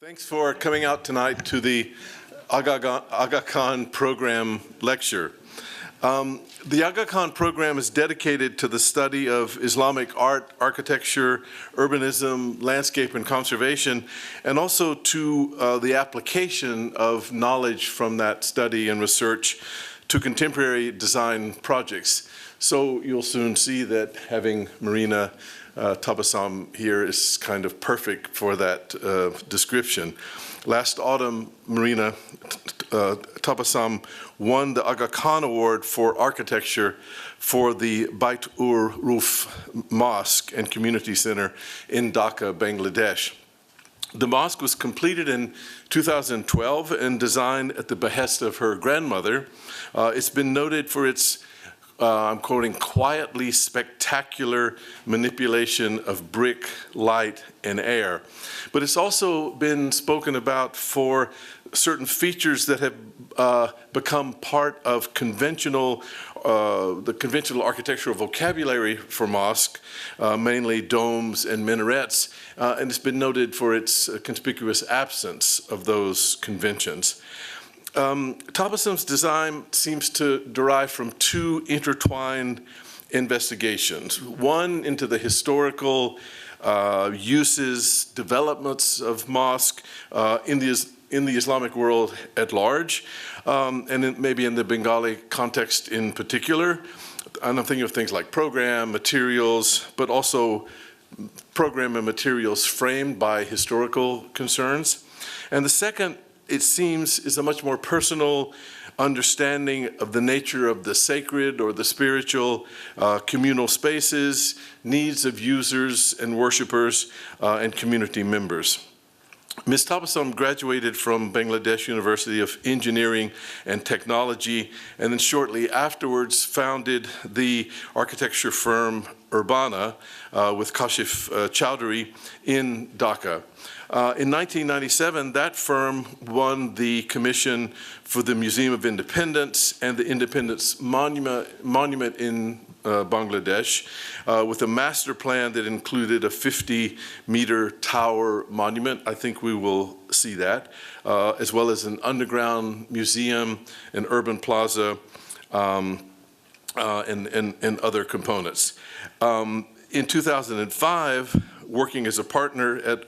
Thanks for coming out tonight to the Aga Khan program lecture. The Aga Khan program is dedicated to the study of Islamic art, architecture, urbanism, landscape, and conservation, and also to the application of knowledge from that study and research to contemporary design projects. So you'll soon see that having Marina Tabassum here is kind of perfect for that description. Last autumn, Marina Tabassum won the Aga Khan Award for architecture for the Bait Ur Rouf Mosque and Community Center in Dhaka, Bangladesh. The mosque was completed in 2012 and designed at the behest of her grandmother. It's been noted for its I'm quoting, quietly spectacular manipulation of brick, light, and air. But it's also been spoken about for certain features that have become part of conventional, the conventional architectural vocabulary for mosque, mainly domes and minarets, and it's been noted for its conspicuous absence of those conventions. Tabassum's design seems to derive from two intertwined investigations. One into the historical uses, developments of mosque in the Islamic world at large, and maybe in the Bengali context in particular. And I'm thinking of things like program, materials, but also program and materials framed by historical concerns. And the second, it seems, is a much more personal understanding of the nature of the sacred or the spiritual communal spaces, needs of users and worshipers and community members. Ms. Tabassum graduated from Bangladesh University of Engineering and Technology, and then shortly afterwards founded the architecture firm URBANA with Kashif Chowdhury in Dhaka. In 1997, that firm won the commission for the Museum of Independence and the Independence Monument in Bangladesh with a master plan that included a 50-meter tower monument. I think we will see that, as well as an underground museum, an urban plaza, and other components. In 2005, working as a partner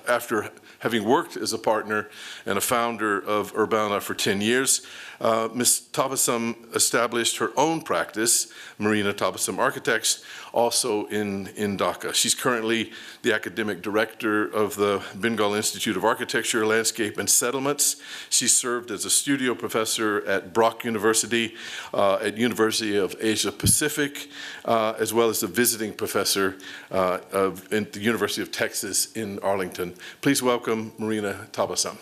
after having worked as a partner and a founder of URBANA for 10 years, Ms. Tabassum established her own practice, Marina Tabassum Architects, also in Dhaka. She's currently the academic director of the Bengal Institute of Architecture, Landscape, and Settlements. She served as a studio professor at Brock University, at University of Asia Pacific, as well as a visiting professor at the University of Texas in Arlington. Please welcome Marina Tabassum.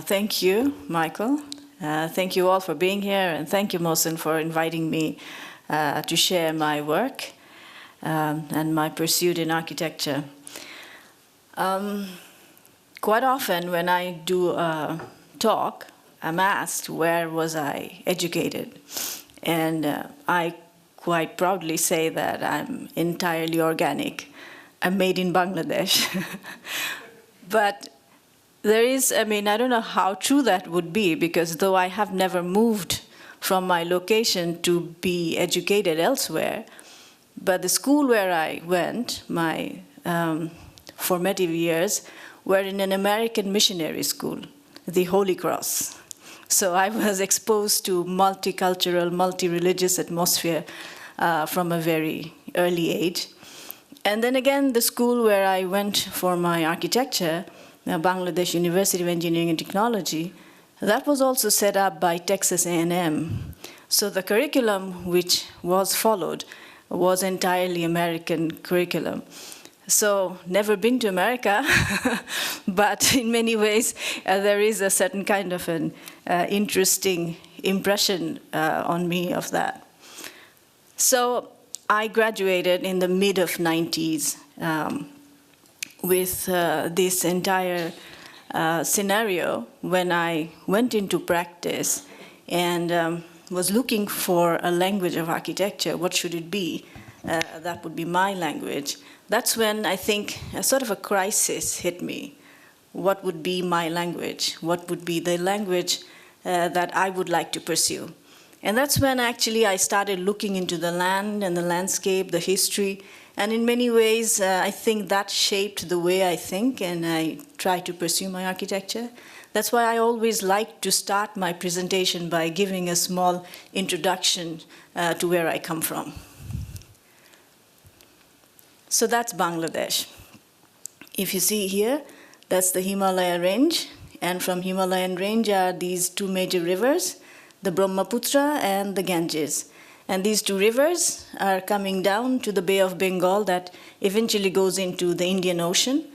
Thank you, Michael. Thank you all for being here, and thank you, Mohsen, for inviting me to share my work and my pursuit in architecture. Quite often when I do a talk, I'm asked where was I educated, and I quite proudly say that I'm entirely organic. I'm made in Bangladesh. But there is, I don't know how true that would be, because though I have never moved from my location to be educated elsewhere, but the school where I went, my formative years, were in an American missionary school, the Holy Cross. So I was exposed to multicultural, multi-religious atmosphere from a very early age. And then again, the school where I went for my architecture, Bangladesh University of Engineering and Technology, that was also set up by Texas A&M. So the curriculum which was followed was entirely American curriculum. So never been to America, but in many ways there is a certain kind of an interesting impression on me of that. So I graduated in the mid of 90s. With this entire scenario when I went into practice, and was looking for a language of architecture, what should it be? That would be my language. That's when I think a sort of a crisis hit me. What would be my language? What would be the language that I would like to pursue? And that's when actually I started looking into the land and the landscape, the history, and in many ways I think that shaped the way I think and I try to pursue my architecture. That's why I always like to start my presentation by giving a small introduction to where I come from. So that's Bangladesh. If you see here, that's the Himalaya range, and from Himalayan range are these two major rivers, the Brahmaputra and the Ganges. And these two rivers are coming down to the Bay of Bengal that eventually goes into the Indian Ocean.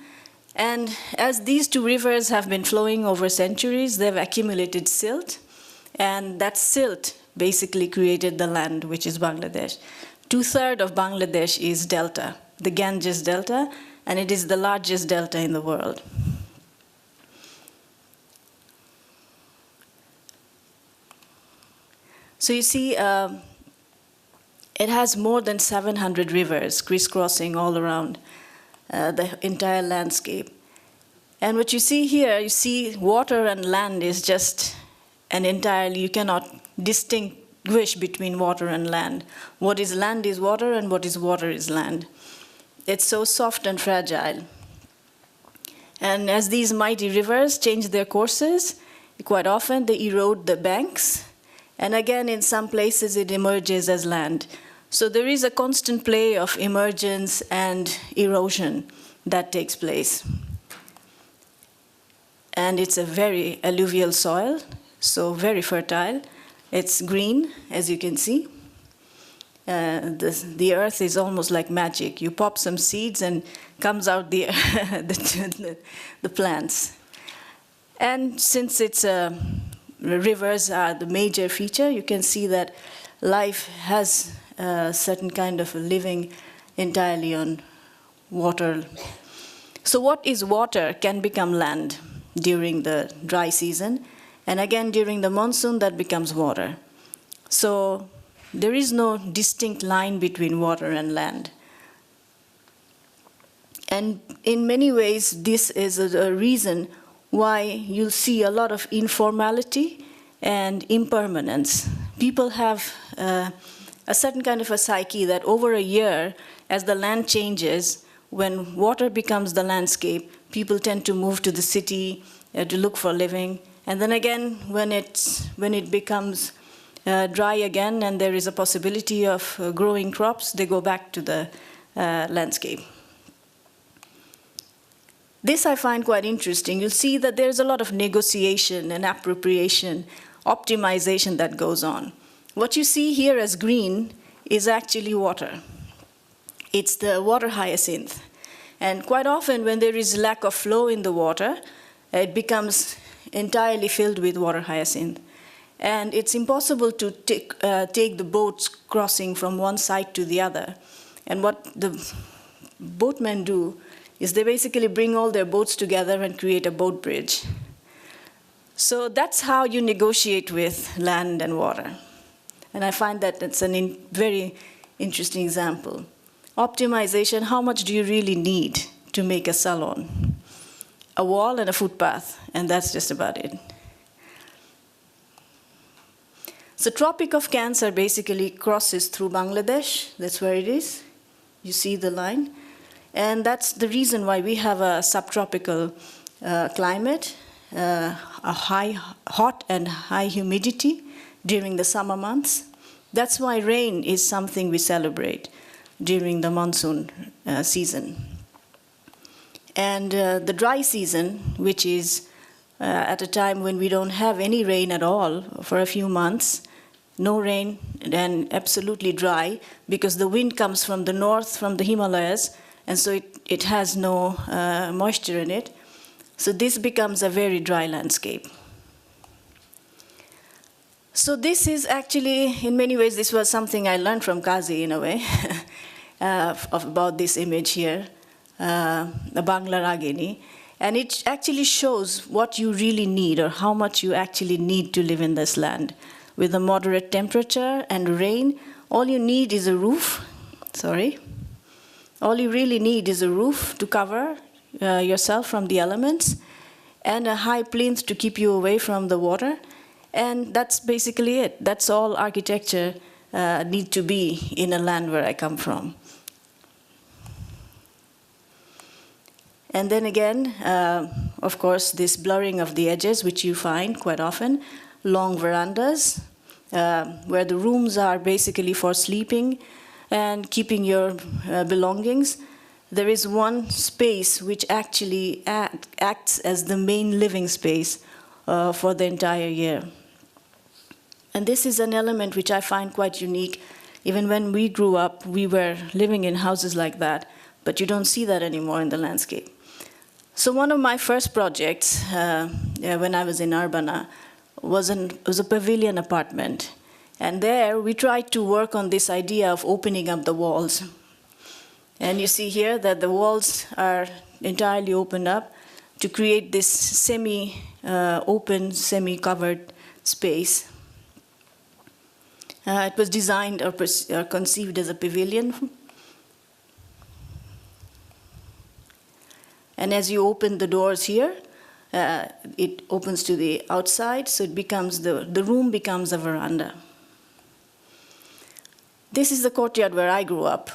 And as these two rivers have been flowing over centuries, they've accumulated silt, and that silt basically created the land, which is Bangladesh. 2/3 of Bangladesh is delta, the Ganges Delta, and it is the largest delta in the world. So you see, it has more than 700 rivers crisscrossing all around the entire landscape. And what you see here, you see water and land is just an entirely, you cannot distinguish between water and land. What is land is water, and what is water is land. It's so soft and fragile. And as these mighty rivers change their courses, quite often they erode the banks. And again, in some places, it emerges as land. So there is a constant play of emergence and erosion that takes place. And it's a very alluvial soil, so very fertile. It's green, as you can see. The earth is almost like magic. You pop some seeds and comes out the plants. And since it's rivers are the major feature, you can see that life has a certain kind of living entirely on water. So what is water can become land during the dry season, and again during the monsoon that becomes water. So there is no distinct line between water and land. And in many ways, this is a reason why you'll see a lot of informality and impermanence. People have a certain kind of a psyche that over a year, as the land changes, when water becomes the landscape, people tend to move to the city to look for a living. And then again, when it becomes dry again and there is a possibility of growing crops, they go back to the landscape. This I find quite interesting. You'll see that there's a lot of negotiation and appropriation, optimization that goes on. What you see here as green is actually water. It's the water hyacinth. And quite often when there is lack of flow in the water, it becomes entirely filled with water hyacinth. And it's impossible to take the boats crossing from one side to the other. And what the boatmen do is they basically bring all their boats together and create a boat bridge. So that's how you negotiate with land and water. And I find that it's a very interesting example. Optimization, how much do you really need to make a salon? A wall and a footpath, and that's just about it. So Tropic of Cancer basically crosses through Bangladesh. That's where it is. You see the line. And that's the reason why we have a subtropical climate, a hot and high humidity during the summer months. That's why rain is something we celebrate during the monsoon season. And the dry season, which is at a time when we don't have any rain at all for a few months, no rain and absolutely dry, because the wind comes from the north, from the Himalayas, and so it has no moisture in it. So this becomes a very dry landscape. So this is actually, in many ways, this was something I learned from Kazi in a way, about this image here, the Bangla Ragini. And it actually shows what you really need or how much you actually need to live in this land. with a moderate temperature and rain. All you need is a roof. All you really need is a roof to cover yourself from the elements and a high plinth to keep you away from the water. And that's basically it. That's all architecture need to be in a land where I come from. And then again, of course, this blurring of the edges, which you find quite often, long verandas, where the rooms are basically for sleeping and keeping your belongings. There is one space which actually acts as the main living space for the entire year. And this is an element which I find quite unique. Even when we grew up, we were living in houses like that, but you don't see that anymore in the landscape. So one of my first projects when I was in URBANA was a pavilion apartment. And there we tried to work on this idea of opening up the walls. And you see here that the walls are entirely opened up to create this semi-open, semi-covered space. It was designed or conceived as a pavilion. And as you open the doors here, it opens to the outside, so it becomes the room becomes a veranda. This is the courtyard where I grew up.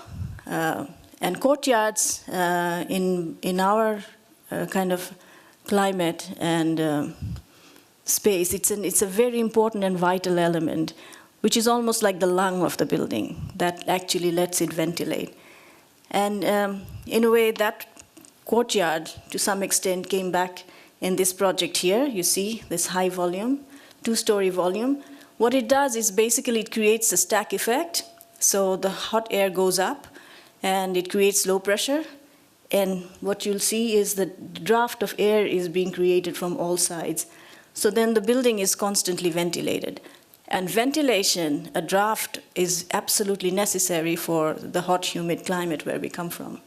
And courtyards in our kind of climate and space, it's a very important and vital element, which is almost like the lung of the building that actually lets it ventilate. And in a way, that courtyard, to some extent, came back in this project here. You see this high volume, 2-story volume. What it does is basically it creates a stack effect. So the hot air goes up, and it creates low pressure. And what you'll see is the draft of air is being created from all sides. So then the building is constantly ventilated. And ventilation, a draft, is absolutely necessary for the hot, humid climate where we come from.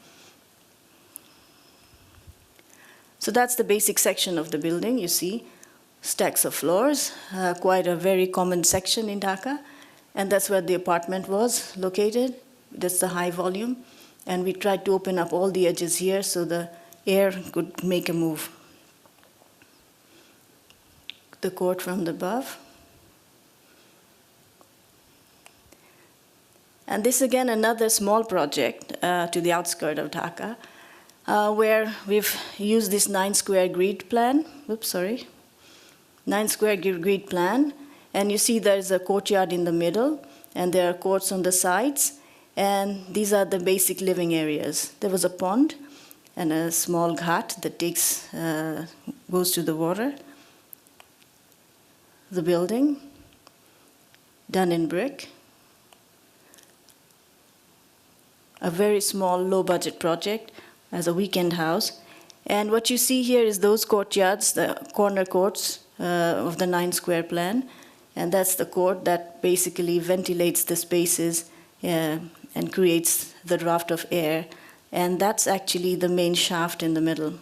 So that's the basic section of the building. You see stacks of floors, quite a very common section in Dhaka. And that's where the apartment was located. That's the high volume. And we tried to open up all the edges here so the air could make a move. The court from the above. And this, again, another small project to the outskirts of Dhaka, where we've used this 9-square grid plan. 9-square grid plan. And you see there's a courtyard in the middle, and there are courts on the sides. And these are the basic living areas. There was a pond and a small ghat that goes to the water. The building, done in brick. A very small, low-budget project as a weekend house. And what you see here is those courtyards, the corner courts of the 9-square plan. And that's the court that basically ventilates the spaces and creates the draft of air. And that's actually the main shaft in the middle.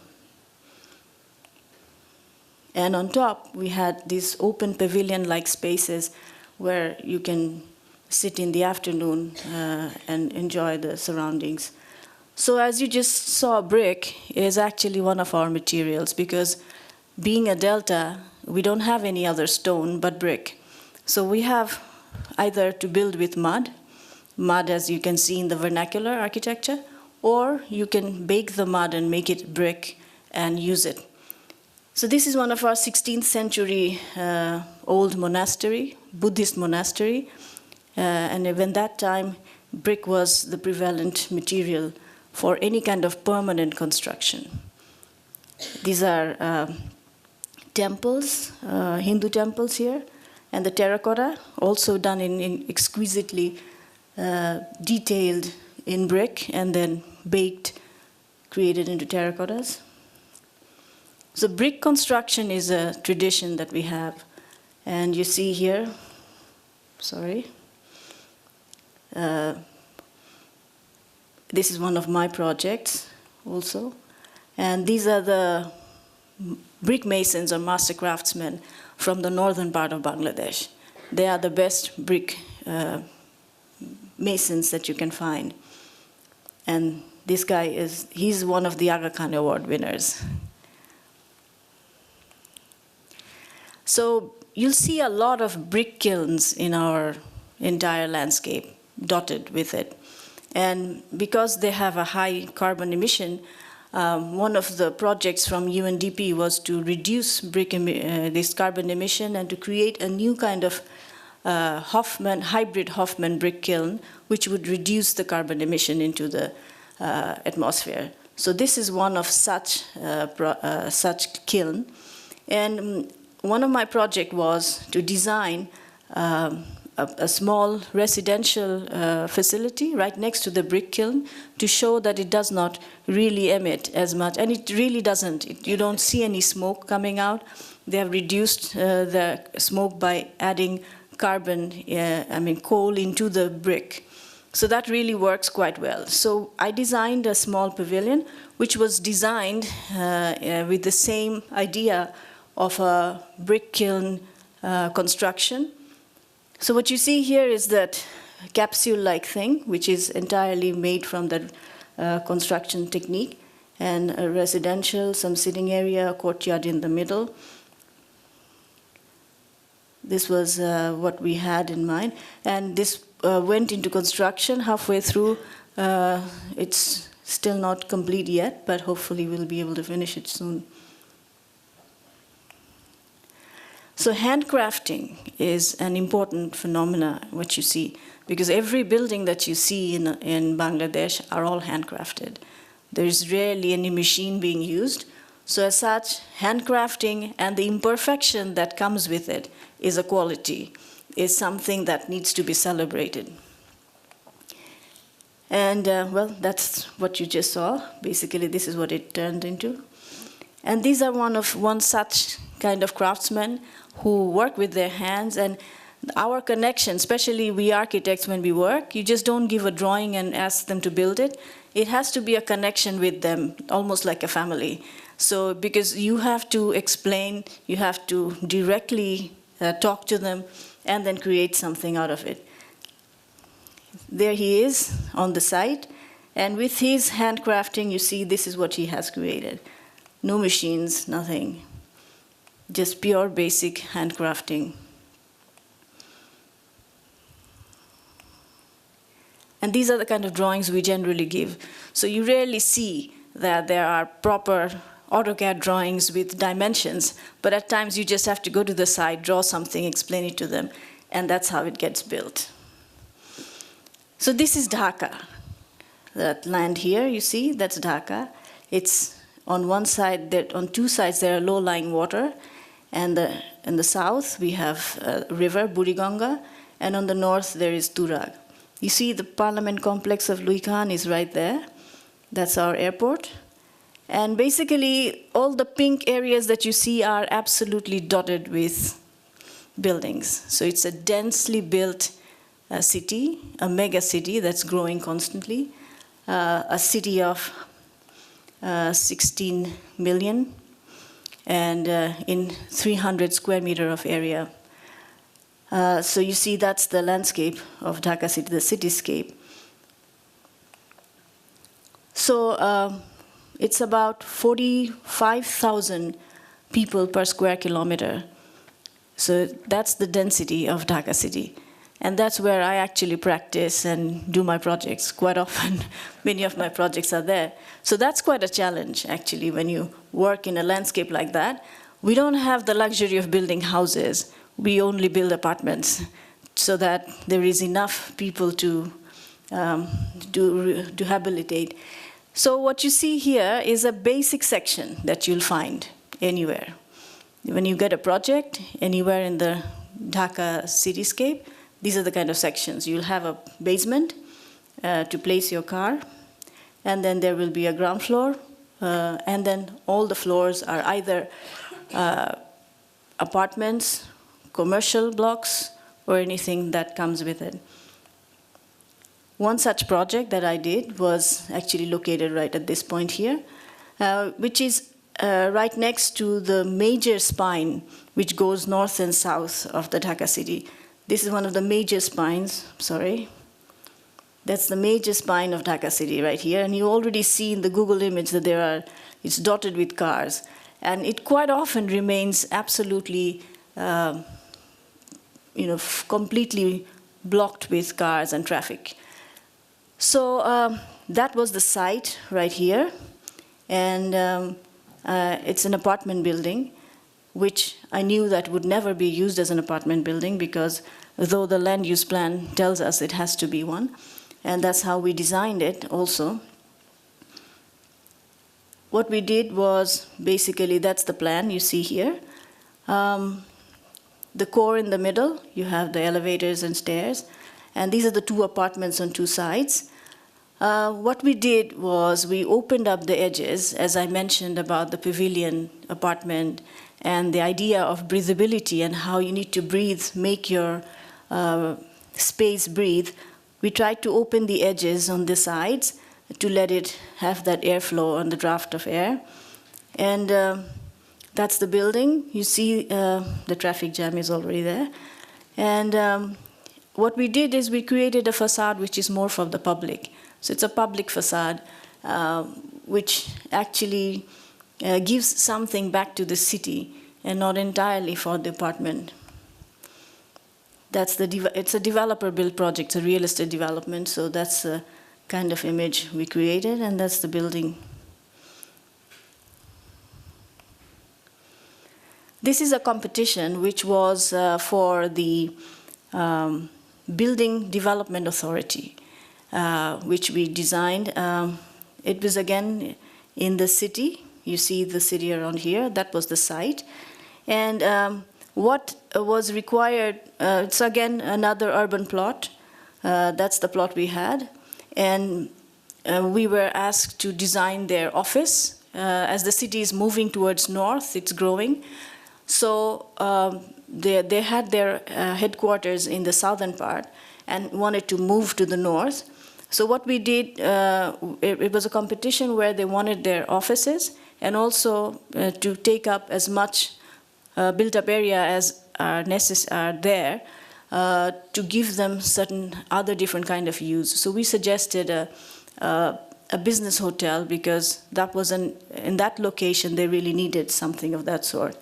And on top, we had these open pavilion-like spaces where you can sit in the afternoon and enjoy the surroundings. So as you just saw, brick is actually one of our materials because being a delta, we don't have any other stone but brick. So we have either to build with mud as you can see in the vernacular architecture, or you can bake the mud and make it brick and use it. So this is one of our 16th century old monastery, Buddhist monastery. And even that time, brick was the prevalent material for any kind of permanent construction. These are temples, Hindu temples here, and the terracotta, also done in exquisitely detailed in brick and then baked, created into terracottas. So brick construction is a tradition that we have. And you see here, this is one of my projects also. And these are the brick masons or master craftsmen from the northern part of Bangladesh. they are the best brick masons that you can find. And this guy he's one of the Aga Khan Award winners. So you'll see a lot of brick kilns in our entire landscape, dotted with it. And because they have a high carbon emission, one of the projects from UNDP was to reduce this carbon emission and to create a new kind of hybrid Hoffman brick kiln, which would reduce the carbon emission into the atmosphere. So this is one of such kiln. And one of my projects was to design a small residential facility right next to the brick kiln to show that it does not really emit as much. And it really doesn't. You don't see any smoke coming out. They have reduced the smoke by adding coal into the brick. So that really works quite well. So I designed a small pavilion, which was designed with the same idea of a brick kiln construction. So what you see here is that capsule-like thing, which is entirely made from the construction technique, and a residential, some sitting area, a courtyard in the middle. This was what we had in mind. And this went into construction halfway through. It's still not complete yet, but hopefully we'll be able to finish it soon. So handcrafting is an important phenomenon, what you see, because every building that you see in Bangladesh are all handcrafted. There is rarely any machine being used. So as such, handcrafting and the imperfection that comes with it is a quality, is something that needs to be celebrated. And well, that's what you just saw. Basically, this is what it turned into. And these are one such kind of craftsmen who work with their hands, and our connection, especially we architects when we work, you just don't give a drawing and ask them to build it. It has to be a connection with them, almost like a family. So because you have to explain, you have to directly talk to them and then create something out of it. There he is on the site, and with his handcrafting, you see this is what he has created. No machines, nothing. Just pure basic handcrafting. And these are the kind of drawings we generally give. So you rarely see that there are proper AutoCAD drawings with dimensions, but at times you just have to go to the site, draw something, explain it to them, and that's how it gets built. So this is Dhaka. That land here, you see, that's Dhaka. It's on one side, on two sides there are low-lying water, and in the south we have a river, Buriganga, and on the north there is Turag. You see the parliament complex of Louis Khan is right there. That's our airport. And basically all the pink areas that you see are absolutely dotted with buildings. So it's a densely built city, a mega city that's growing constantly, a city of 16 million, and in 300 square meter of area. So you see that's the landscape of Dhaka city, the cityscape. So it's about 45,000 people per square kilometer. So that's the density of Dhaka city. And that's where I actually practice and do my projects quite often. Many of my projects are there. So that's quite a challenge, actually, when you work in a landscape like that. We don't have the luxury of building houses. We only build apartments so that there is enough people to rehabilitate. So what you see here is a basic section that you'll find anywhere. When you get a project anywhere in the Dhaka cityscape, these are the kind of sections. You'll have a basement to place your car, and then there will be a ground floor, and then all the floors are either apartments, commercial blocks, or anything that comes with it. One such project that I did was actually located right at this point here, which is right next to the major spine which goes north and south of the Dhaka city. This is one of the major spines, sorry. That's the major spine of Dhaka city right here. And you already see in the Google image that it's dotted with cars. And it quite often remains absolutely, completely blocked with cars and traffic. So that was the site right here. And it's an apartment building, which I knew that would never be used as an apartment building because though the land use plan tells us it has to be one, and that's how we designed it also. What we did was basically, that's the plan you see here. The core in the middle, you have the elevators and stairs, and these are the two apartments on two sides. What we did was we opened up the edges, as I mentioned about the pavilion apartment and the idea of breathability and how you need to breathe, make your space breathe. We tried to open the edges on the sides to let it have that airflow on the draft of air. And that's the building. You see the traffic jam is already there. And what we did is we created a facade which is more for the public. So it's a public facade which actually gives something back to the city and not entirely for the apartment. It's a developer-built project, a real estate development, so that's the kind of image we created, and that's the building. This is a competition which was for the Building Development Authority, which we designed. It was, again, in the city. You see the city around here. That was the site. And what was required, it's again another urban plot. That's the plot we had. And we were asked to design their office. As the city is moving towards north, it's growing. So they had their headquarters in the southern part and wanted to move to the north. So what we did, it was a competition where they wanted their offices and also to take up as much built-up area as are there to give them certain other different kind of use. So we suggested a business hotel because that was in that location they really needed something of that sort.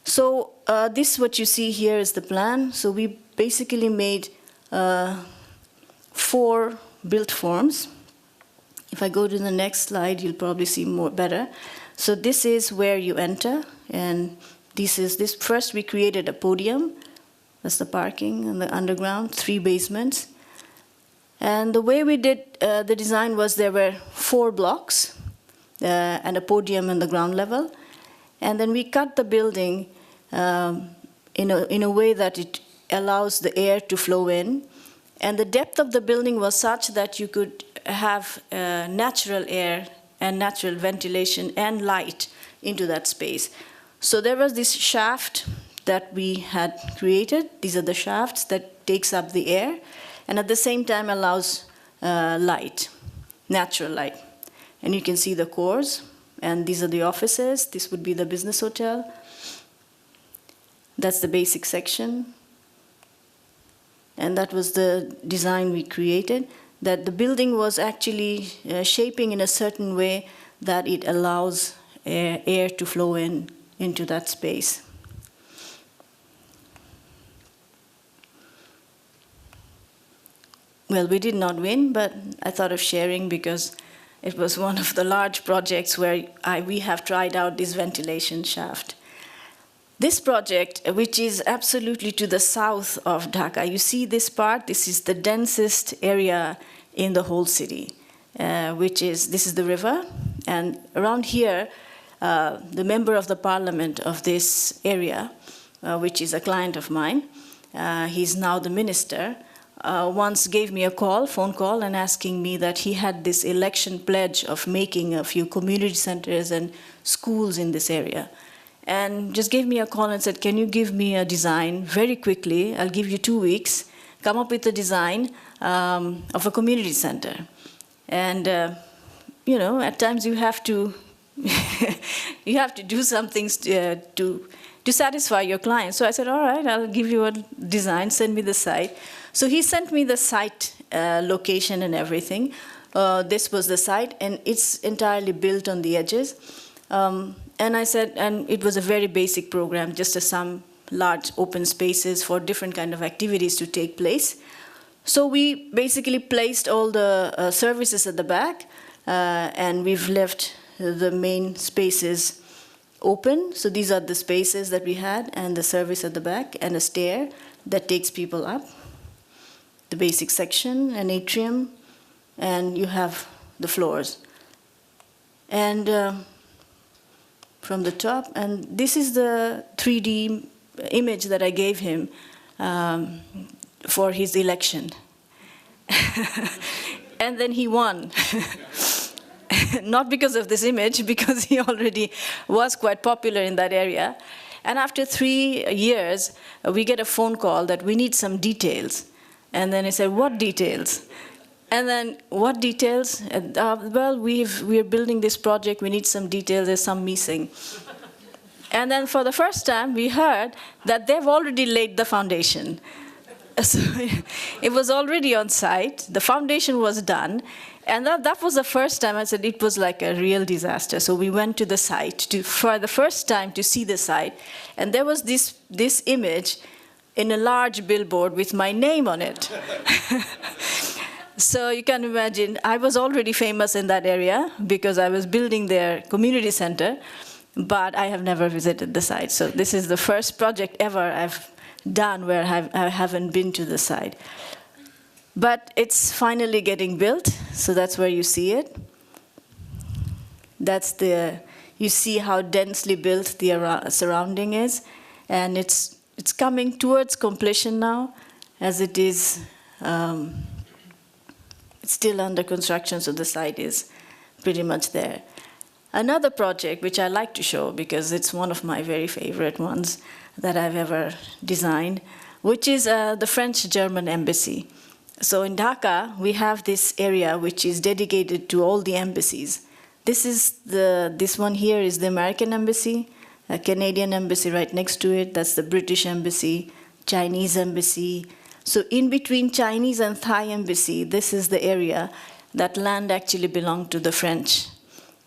So this, what you see here, is the plan. So we basically made 4 built forms. If I go to the next slide, you'll probably see better. So this is where you enter, and this. First, we created a podium. That's the parking and the underground, 3 basements. And the way we did the design was there were 4 blocks and a podium on the ground level. And then we cut the building in a way that it allows the air to flow in. And the depth of the building was such that you could have natural air and natural ventilation and light into that space. So there was this shaft that we had created. These are the shafts that takes up the air and at the same time allows light, natural light. And you can see the cores, and these are the offices. This would be the business hotel. That's the basic section. And that was the design we created, that the building was actually shaping in a certain way that it allows air to flow into that space. Well, we did not win, but I thought of sharing because it was one of the large projects where we have tried out this ventilation shaft. This project, which is absolutely to the south of Dhaka, you see this part, this is the densest area in the whole city, this is the river, and around here, the member of the parliament of this area, which is a client of mine, he's now the minister, once gave me a phone call, and asking me that he had this election pledge of making a few community centers and schools in this area. And just gave me a call and said, can you give me a design very quickly? I'll give you 2 weeks. Come up with a design of a community center. And, at times you have to you have to do some things to to satisfy your client. So I said, all right, I'll give you a design, send me the site. So he sent me the site location and everything. This was the site, and it's entirely built on the edges. And I said, and it was a very basic program, just some large open spaces for different kind of activities to take place. So we basically placed all the services at the back, and we've left the main spaces open. So these are the spaces that we had, and the service at the back, and a stair that takes people up. The basic section, an atrium, and you have the floors. And from the top, and this is the 3D image that I gave him for his election. And then he won. Not because of this image, because he already was quite popular in that area. And after 3 years, we get a phone call that we need some details. And then he said, what details? And then, what details? Well, we're building this project, we need some details, there's some missing. And then for the first time, we heard that they've already laid the foundation. So it was already on site, the foundation was done, and that was the first time I said it was like a real disaster. So we went to the site for the first time to see the site, and there was this image in a large billboard with my name on it. So you can imagine, I was already famous in that area because I was building their community center, but I have never visited the site. So this is the first project ever I've done where I haven't been to the site. But it's finally getting built, so that's where you see it. You see how densely built the surrounding is, and it's coming towards completion now, as it is. It's still under construction, so the site is pretty much there. Another project which I like to show, because it's one of my very favorite ones that I've ever designed, which is the French-German embassy. So in Dhaka, we have this area which is dedicated to all the embassies. This one here is the American embassy, a Canadian embassy right next to it. That's the British embassy, Chinese embassy. So in between Chinese and Thai embassy, this is the area that land actually belonged to the French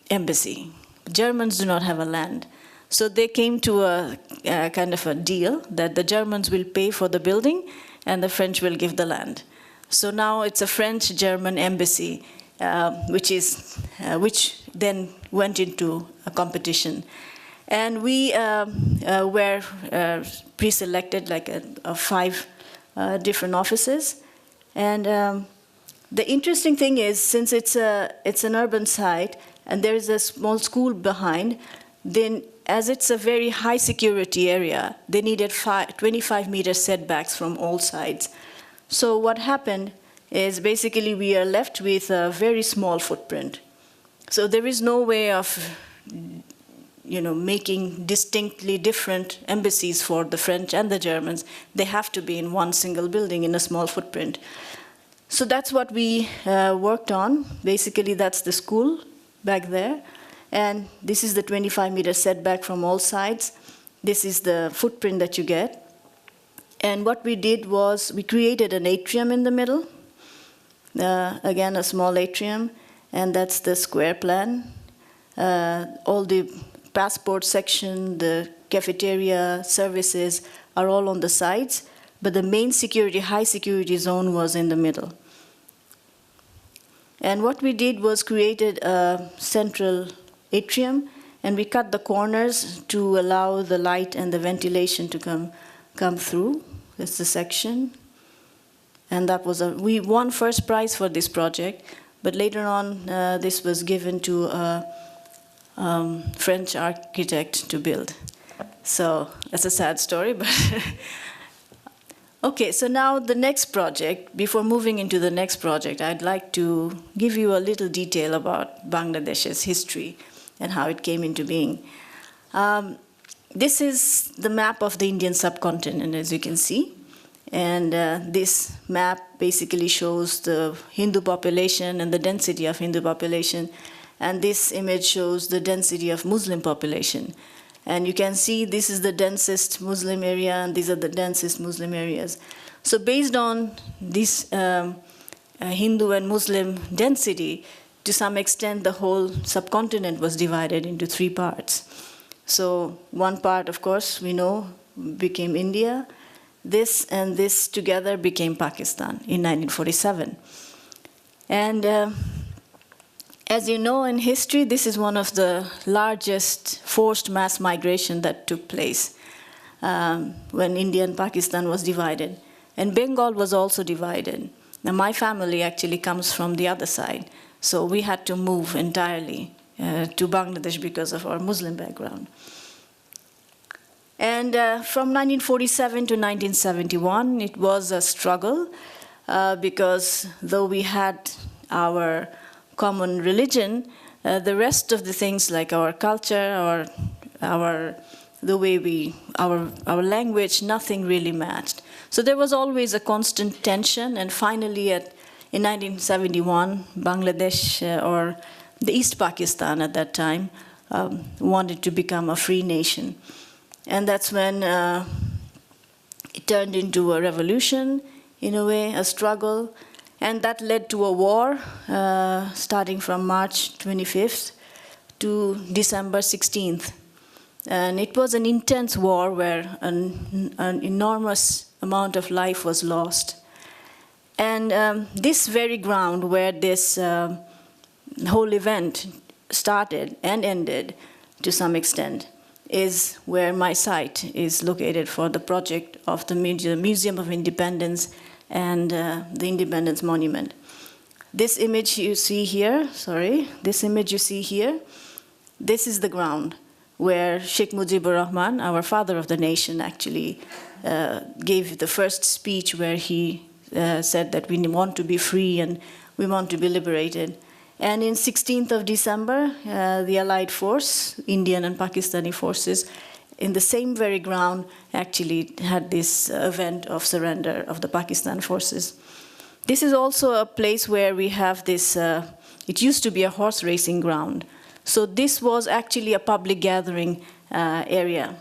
embassy. Germans do not have a land. So they came to a kind of a deal that the Germans will pay for the building and the French will give the land. So now it's a French-German embassy, which then went into a competition. And we were pre-selected, like 5 different offices. And the interesting thing is, since it's an urban site and there is a small school behind, then as it's a very high security area, they needed 25-meter setbacks from all sides. So what happened is basically we are left with a very small footprint. So there is no way of making distinctly different embassies for the French and the Germans. They have to be in one single building in a small footprint. So that's what we worked on. Basically, that's the school back there. And this is the 25-meter setback from all sides. This is the footprint that you get. And what we did was we created an atrium in the middle. Again, a small atrium. And that's the square plan. All the passport section, the cafeteria, services are all on the sides, but the main security, high security zone was in the middle. And what we did was created a central atrium, and we cut the corners to allow the light and the ventilation to come through. That's the section. And we won first prize for this project, but later on this was given to a French architect to build. So that's a sad story, but okay, so now the next project. Before moving into the next project, I'd like to give you a little detail about Bangladesh's history and how it came into being. This is the map of the Indian subcontinent, as you can see. And this map basically shows the Hindu population and the density of Hindu population. And this image shows the density of Muslim population. And you can see this is the densest Muslim area, and these are the densest Muslim areas. So based on this Hindu and Muslim density, to some extent, the whole subcontinent was divided into 3 parts. So one part, of course, we know, became India. This and this together became Pakistan in 1947. And as you know, in history, this is one of the largest forced mass migration that took place when India and Pakistan was divided. And Bengal was also divided. Now, my family actually comes from the other side, so we had to move entirely to Bangladesh because of our Muslim background. And from 1947 to 1971, it was a struggle because though we had our common religion, the rest of the things like our culture or the way our language, nothing really matched. So there was always a constant tension, and finally in 1971, Bangladesh, or the East Pakistan at that time, wanted to become a free nation. And that's when it turned into a revolution, in a way, a struggle, and that led to a war starting from March 25th to December 16th. And it was an intense war where an enormous amount of life was lost. And this very ground where this whole event started and ended to some extent is where my site is located for the project of the Museum of Independence and the Independence Monument. This image you see here, this is the ground where Sheikh Mujibur Rahman, our father of the nation, actually gave the first speech where he said that we want to be free and we want to be liberated. And in 16th of December, the Allied force, Indian and Pakistani forces, in the same very ground actually had this event of surrender of the Pakistan forces. This is also a place where we have this, it used to be a horse racing ground. So this was actually a public gathering area.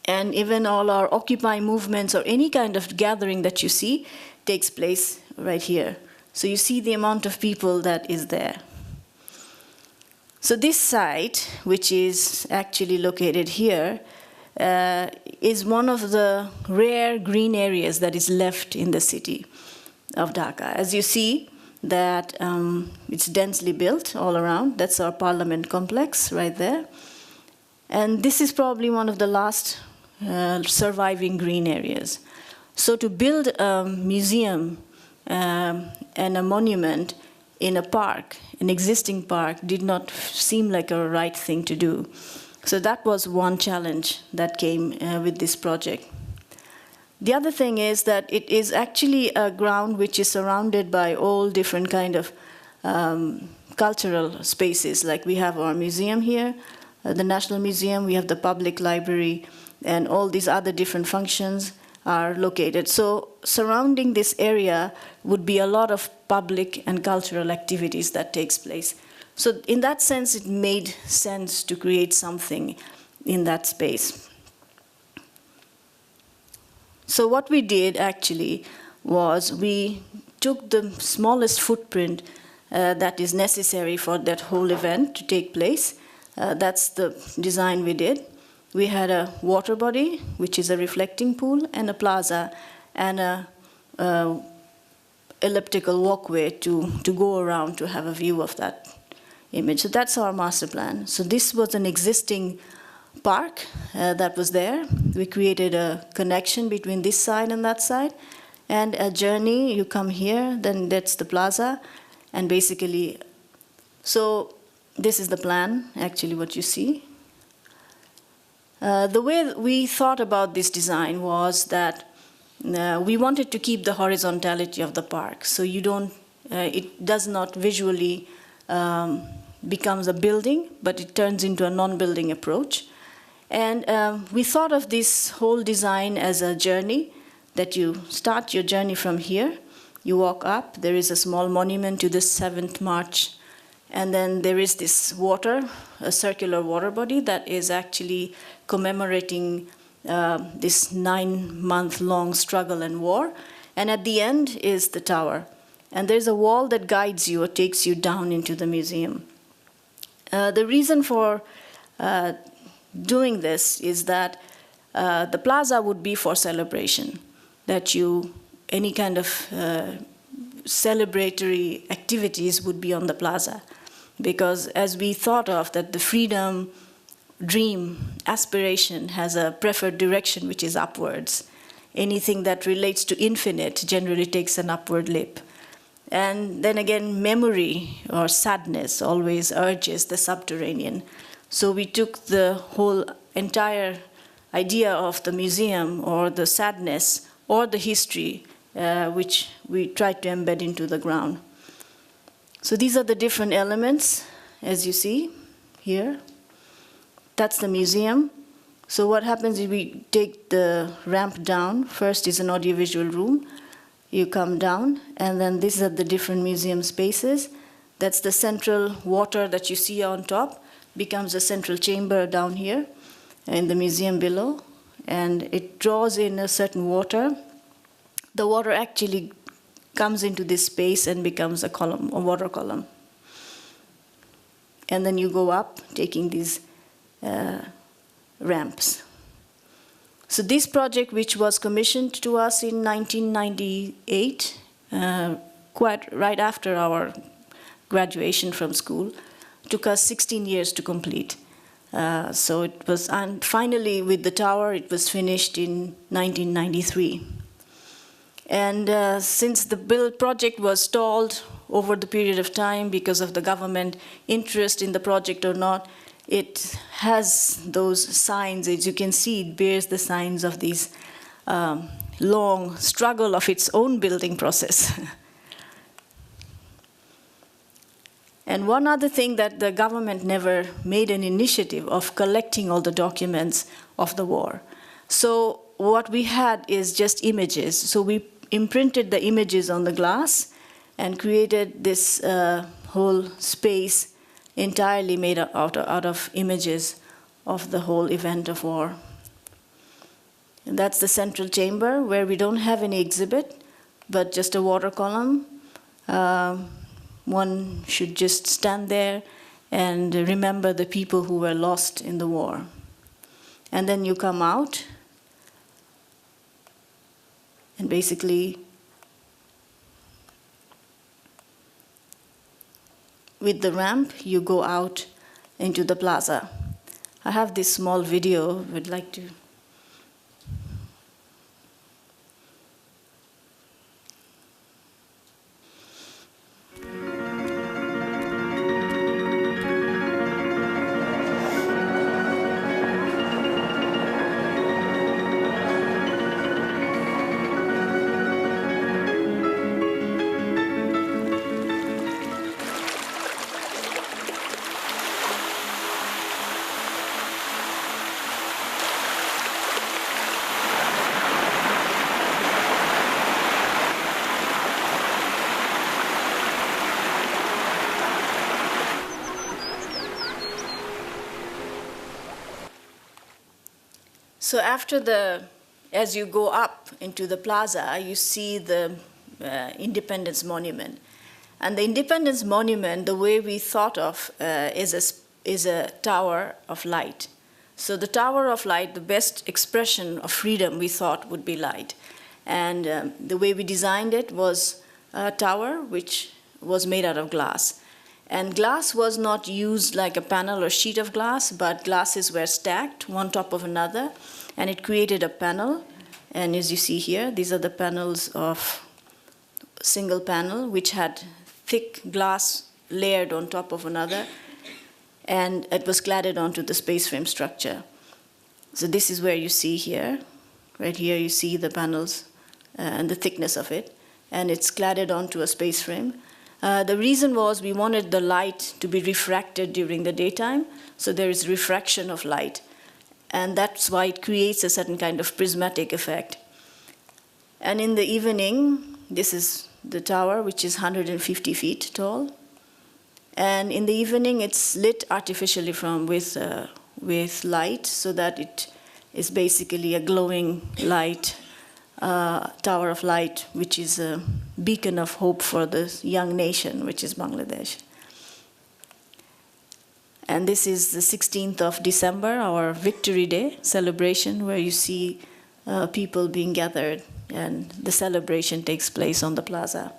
And even all our Occupy movements or any kind of gathering that you see takes place right here. So you see the amount of people that is there. So this site, which is actually located here, is one of the rare green areas that is left in the city of Dhaka. As you see, that it's densely built all around. That's our parliament complex right there. And this is probably one of the last surviving green areas. So to build a museum and a monument in a park, an existing park, did not seem like a right thing to do. So that was one challenge that came with this project. The other thing is that it is actually a ground which is surrounded by all different kind of cultural spaces. Like we have our museum here, the National Museum, we have the public library, and all these other different functions are located. So surrounding this area would be a lot of public and cultural activities that takes place. So in that sense, it made sense to create something in that space. So what we did actually was we took the smallest footprint that is necessary for that whole event to take place. That's the design we did. We had a water body, which is a reflecting pool, and a plaza, and a elliptical walkway to go around to have a view of that image. So that's our master plan. So this was an existing park that was there. We created a connection between this side and that side, and a journey. You come here, then that's the plaza, and basically, so this is the plan, actually, what you see. The way we thought about this design was that we wanted to keep the horizontality of the park, so you don't, it does not visually becomes a building, but it turns into a non-building approach. And we thought of this whole design as a journey, that you start your journey from here, you walk up, there is a small monument to the 7th March And then there is this water, a circular water body that is actually commemorating this 9-month-long struggle and war. And at the end is the tower. And there's a wall that guides you or takes you down into the museum. The reason for doing this is that the plaza would be for celebration, that any kind of celebratory activities would be on the plaza. Because as we thought of that the freedom, dream, aspiration has a preferred direction which is upwards. Anything that relates to infinite generally takes an upward leap. And then again, memory or sadness always urges the subterranean. So we took the whole entire idea of the museum or the sadness or the history, which we tried to embed into the ground. So these are the different elements, as you see here. That's the museum. So what happens is we take the ramp down. First is an audiovisual room. You come down, and then these are the different museum spaces. That's the central water that you see on top, becomes a central chamber down here in the museum below, and it draws in a certain water. The water actually comes into this space and becomes a column, a water column. And then you go up, taking these ramps. So this project, which was commissioned to us in 1998, quite right after our graduation from school, took us 16 years to complete. So it was, and finally with the tower, it was finished in 1993. And since the build project was stalled over the period of time because of the government interest in the project or not, it has those signs. As you can see, it bears the signs of this long struggle of its own building process. And one other thing, that the government never made an initiative of collecting all the documents of the war. So what we had is just images. So we imprinted the images on the glass and created this whole space entirely made out of images of the whole event of war. And that's the central chamber, where we don't have any exhibit, but just a water column. One should just stand there and remember the people who were lost in the war. And then you come out, and basically with the ramp, you go out into the plaza. I have this small video I'd like to. So as you go up into the plaza, you see the Independence Monument. And the Independence Monument, the way we thought of, is a tower of light. So the tower of light, the best expression of freedom, we thought would be light. And the way we designed it was a tower which was made out of glass. And glass was not used like a panel or sheet of glass, but glasses were stacked one top of another, and it created a panel. And as you see here, these are the panels of single panel, which had thick glass layered on top of another, and it was cladded onto the space frame structure. So this is where you see here, right here you see the panels and the thickness of it, and it's cladded onto a space frame. The reason was we wanted the light to be refracted during the daytime, so there is refraction of light. And that's why it creates a certain kind of prismatic effect. And in the evening, this is the tower, which is 150 feet tall. And in the evening, it's lit artificially with light, so that it is basically a glowing light, tower of light, which is a beacon of hope for this young nation, which is Bangladesh. And this is the 16th of December, our Victory Day celebration, where you see people being gathered, and the celebration takes place on the plaza.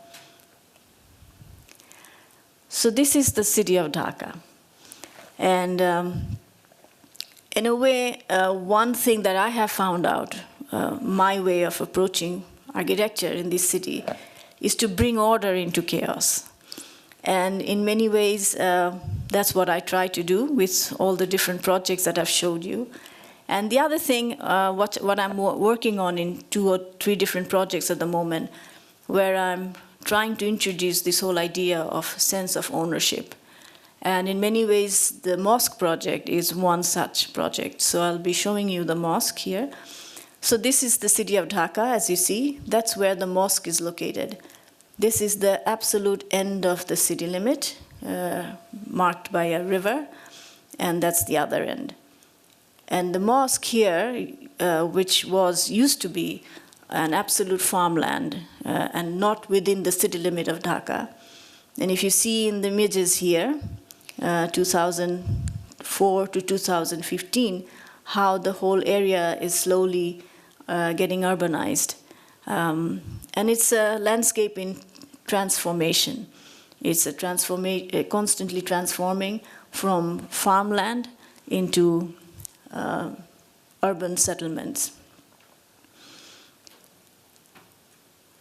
So this is the city of Dhaka. And in a way, one thing that I have found out, my way of approaching architecture in this city, is to bring order into chaos. And in many ways, that's what I try to do with all the different projects that I've showed you. And the other thing, what I'm working on in 2 or 3 different projects at the moment, where I'm trying to introduce this whole idea of sense of ownership. And in many ways, the mosque project is one such project. So I'll be showing you the mosque here. So this is the city of Dhaka, as you see. That's where the mosque is located. This is the absolute end of the city limit, marked by a river, and that's the other end. And the mosque here, which used to be an absolute farmland and not within the city limit of Dhaka. And if you see in the images here, 2004 to 2015, how the whole area is slowly getting urbanized. And it's a landscape in transformation. It's constantly transforming from farmland into urban settlements.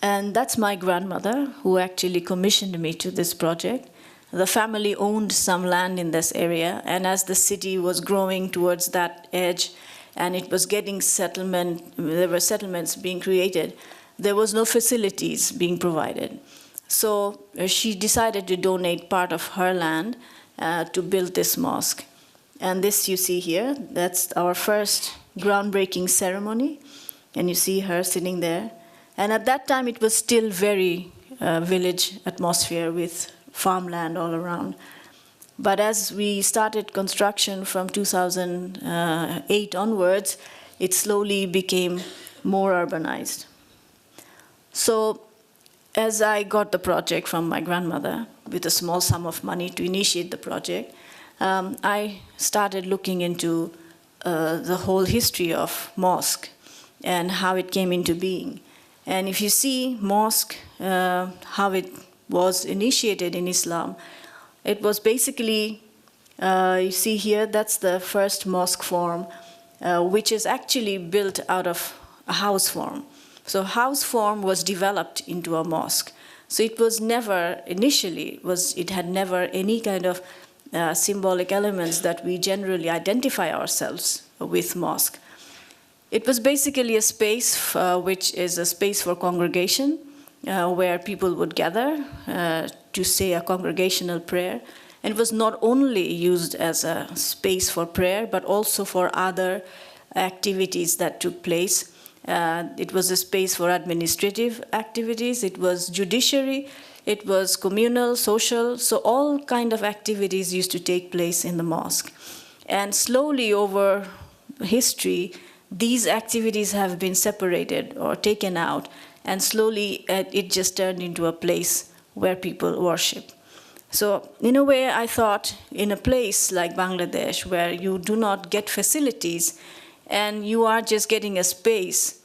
And that's my grandmother, who actually commissioned me to this project. The family owned some land in this area, and as the city was growing towards that edge, and it was getting there were settlements being created, there was no facilities being provided. So she decided to donate part of her land to build this mosque. And this you see here, that's our first groundbreaking ceremony, and you see her sitting there. And at that time, it was still very village atmosphere with farmland all around. But as we started construction from 2008 onwards, it slowly became more urbanized. So as I got the project from my grandmother with a small sum of money to initiate the project, I started looking into the whole history of mosque and how it came into being. And if you see mosque, how it was initiated in Islam, it was basically, you see here, that's the first mosque form, which is actually built out of a house form. So house form was developed into a mosque. So it was never, initially, it had never any kind of symbolic elements that we generally identify ourselves with mosque. It was basically a space which is a space for congregation, where people would gather to say a congregational prayer. And it was not only used as a space for prayer, but also for other activities that took place. It was a space for administrative activities, it was judiciary, it was communal, social, so all kind of activities used to take place in the mosque. And slowly over history, these activities have been separated or taken out, and slowly it just turned into a place where people worship. So in a way, I thought in a place like Bangladesh, where you do not get facilities, and you are just getting a space,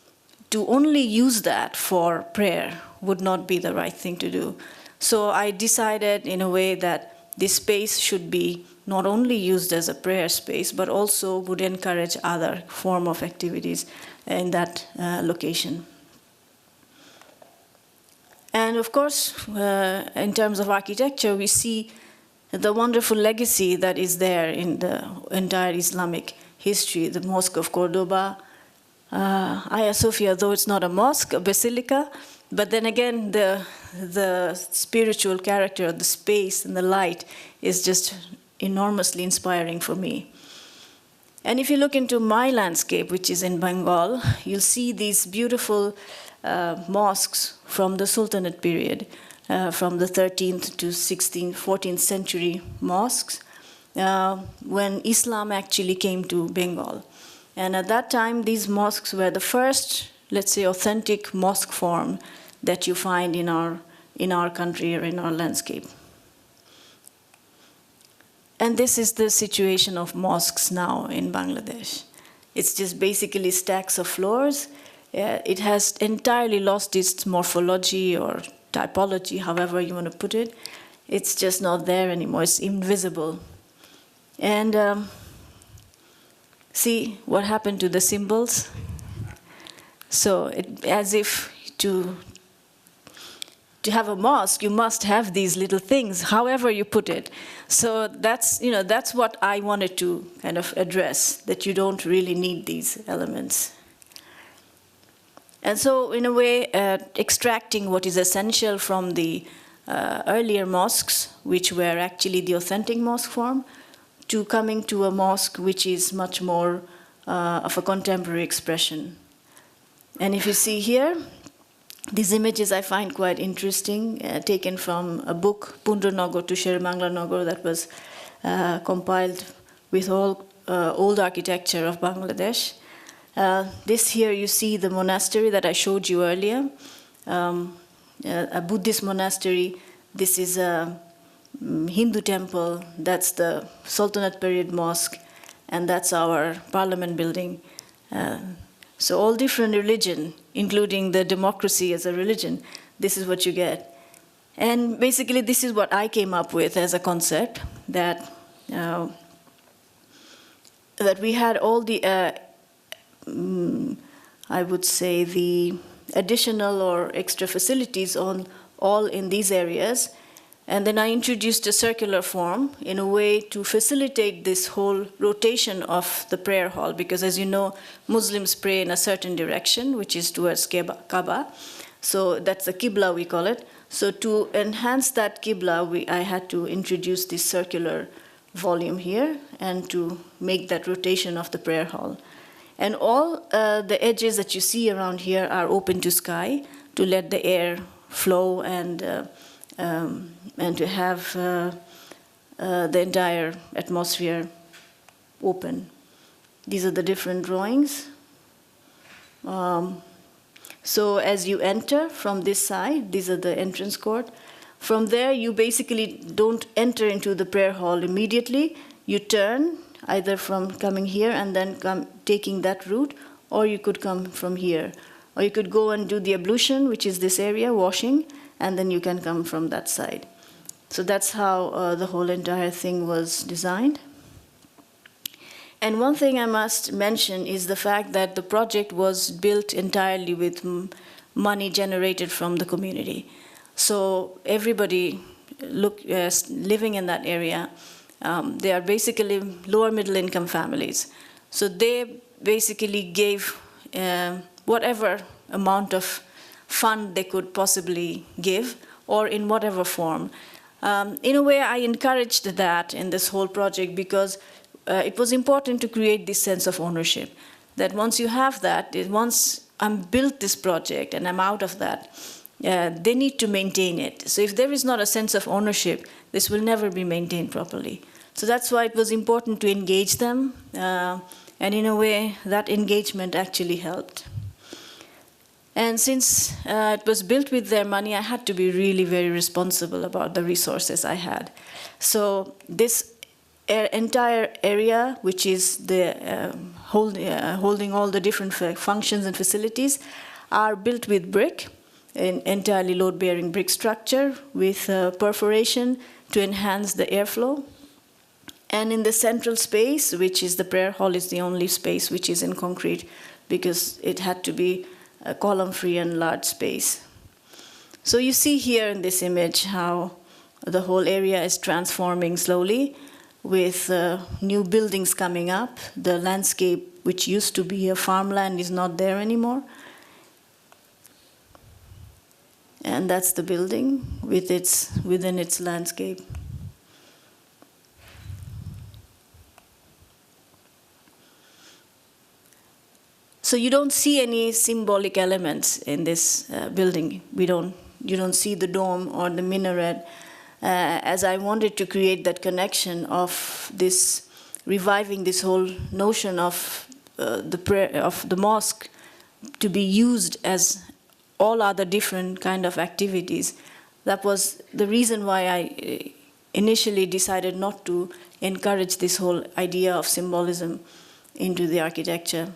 to only use that for prayer would not be the right thing to do. So I decided in a way that this space should be not only used as a prayer space, but also would encourage other form of activities in that location. And of course, in terms of architecture, we see the wonderful legacy that is there in the entire Islamic history, the Mosque of Cordoba, Hagia Sophia, though it's not a mosque, a basilica, but then again, the spiritual character of the space and the light is just enormously inspiring for me. And if you look into my landscape, which is in Bengal, you'll see these beautiful mosques from the Sultanate period. from the 13th to 16th, 14th century mosques when Islam actually came to Bengal. And at that time, these mosques were the first, let's say, authentic mosque form that you find in our country or in our landscape. And this is the situation of mosques now in Bangladesh. It's just basically stacks of floors. It has entirely lost its morphology or typology, however you want to put it. It's just not there anymore. It's invisible. And see what happened to the symbols? So as if to have a mosque, you must have these little things, however you put it. So that's what I wanted to kind of address, that you don't really need these elements. And so, in a way, extracting what is essential from the earlier mosques, which were actually the authentic mosque form, to coming to a mosque which is much more of a contemporary expression. And if you see here, these images I find quite interesting, taken from a book, Pundranagar to Sher-Bangla Nagar, that was compiled with all old architecture of Bangladesh. This here you see the monastery that I showed you earlier, a Buddhist monastery. This is a Hindu temple, that's the Sultanate period mosque, and that's our parliament building. So all different religion, including the democracy as a religion, this is what you get. And basically this is what I came up with as a concept, that that we had all the, I would say, the additional or extra facilities on all in these areas. And then I introduced a circular form in a way to facilitate this whole rotation of the prayer hall, because as you know, Muslims pray in a certain direction, which is towards Kaaba. So that's the Qibla, we call it. So to enhance that Qibla, I had to introduce this circular volume here and to make that rotation of the prayer hall. And all the edges that you see around here are open to sky to let the air flow and to have the entire atmosphere open. These are the different drawings. So as you enter from this side, these are the entrance court. From there, you basically don't enter into the prayer hall immediately. You turn, either from coming here and then taking that route, or you could come from here. Or you could go and do the ablution, which is this area, washing, and then you can come from that side. So that's how the whole entire thing was designed. And one thing I must mention is the fact that the project was built entirely with money generated from the community. So everybody living in that area, they are basically lower middle income families. So they basically gave whatever amount of fund they could possibly give, or in whatever form. In a way, I encouraged that in this whole project, because it was important to create this sense of ownership, that once you have that, once I'm built this project and I'm out of that, they need to maintain it. So if there is not a sense of ownership, this will never be maintained properly. So that's why it was important to engage them, and in a way, that engagement actually helped. And since it was built with their money, I had to be really very responsible about the resources I had. So this entire area, which is the holding all the different functions and facilities, are built with brick, an entirely load-bearing brick structure with perforation to enhance the airflow. And in the central space, which is the prayer hall, is the only space which is in concrete, because it had to be a column-free and large space. So you see here in this image how the whole area is transforming slowly, with new buildings coming up. The landscape, which used to be a farmland, is not there anymore. And that's the building within its landscape. So you don't see any symbolic elements in this building. We don't you don't see the dome or the minaret, as I wanted to create that connection of this, reviving this whole notion of the mosque to be used as all other different kind of activities. That was the reason why I initially decided not to encourage this whole idea of symbolism into the architecture.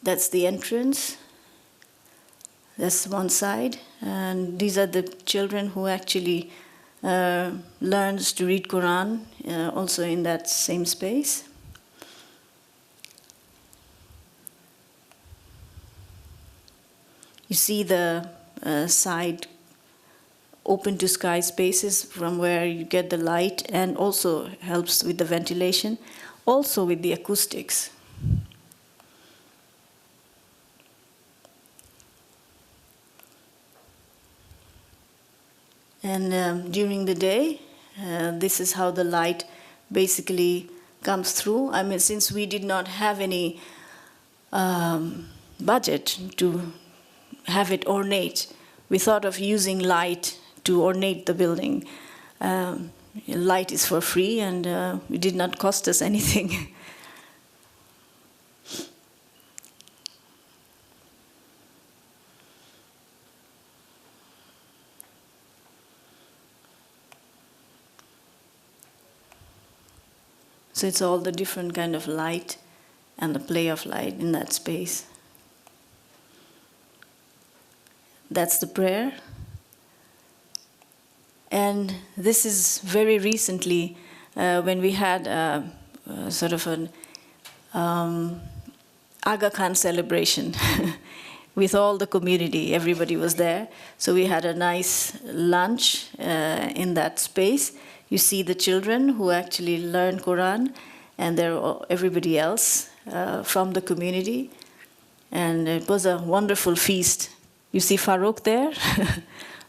That's the entrance. That's one side. And these are the children who actually learns to read Quran, also in that same space. You see the side open to sky spaces from where you get the light, and also helps with the ventilation, also with the acoustics. And during the day, this is how the light basically comes through. I mean, since we did not have any budget to have it ornate, we thought of using light to ornate the building. Light is for free, and it did not cost us anything. So it's all the different kind of light and the play of light in that space. That's the prayer. And this is very recently when we had sort of an Aga Khan celebration with all the community. Everybody was there. So we had a nice lunch in that space. You see the children who actually learn Quran, and everybody else from the community. And it was a wonderful feast. You see Farouk there?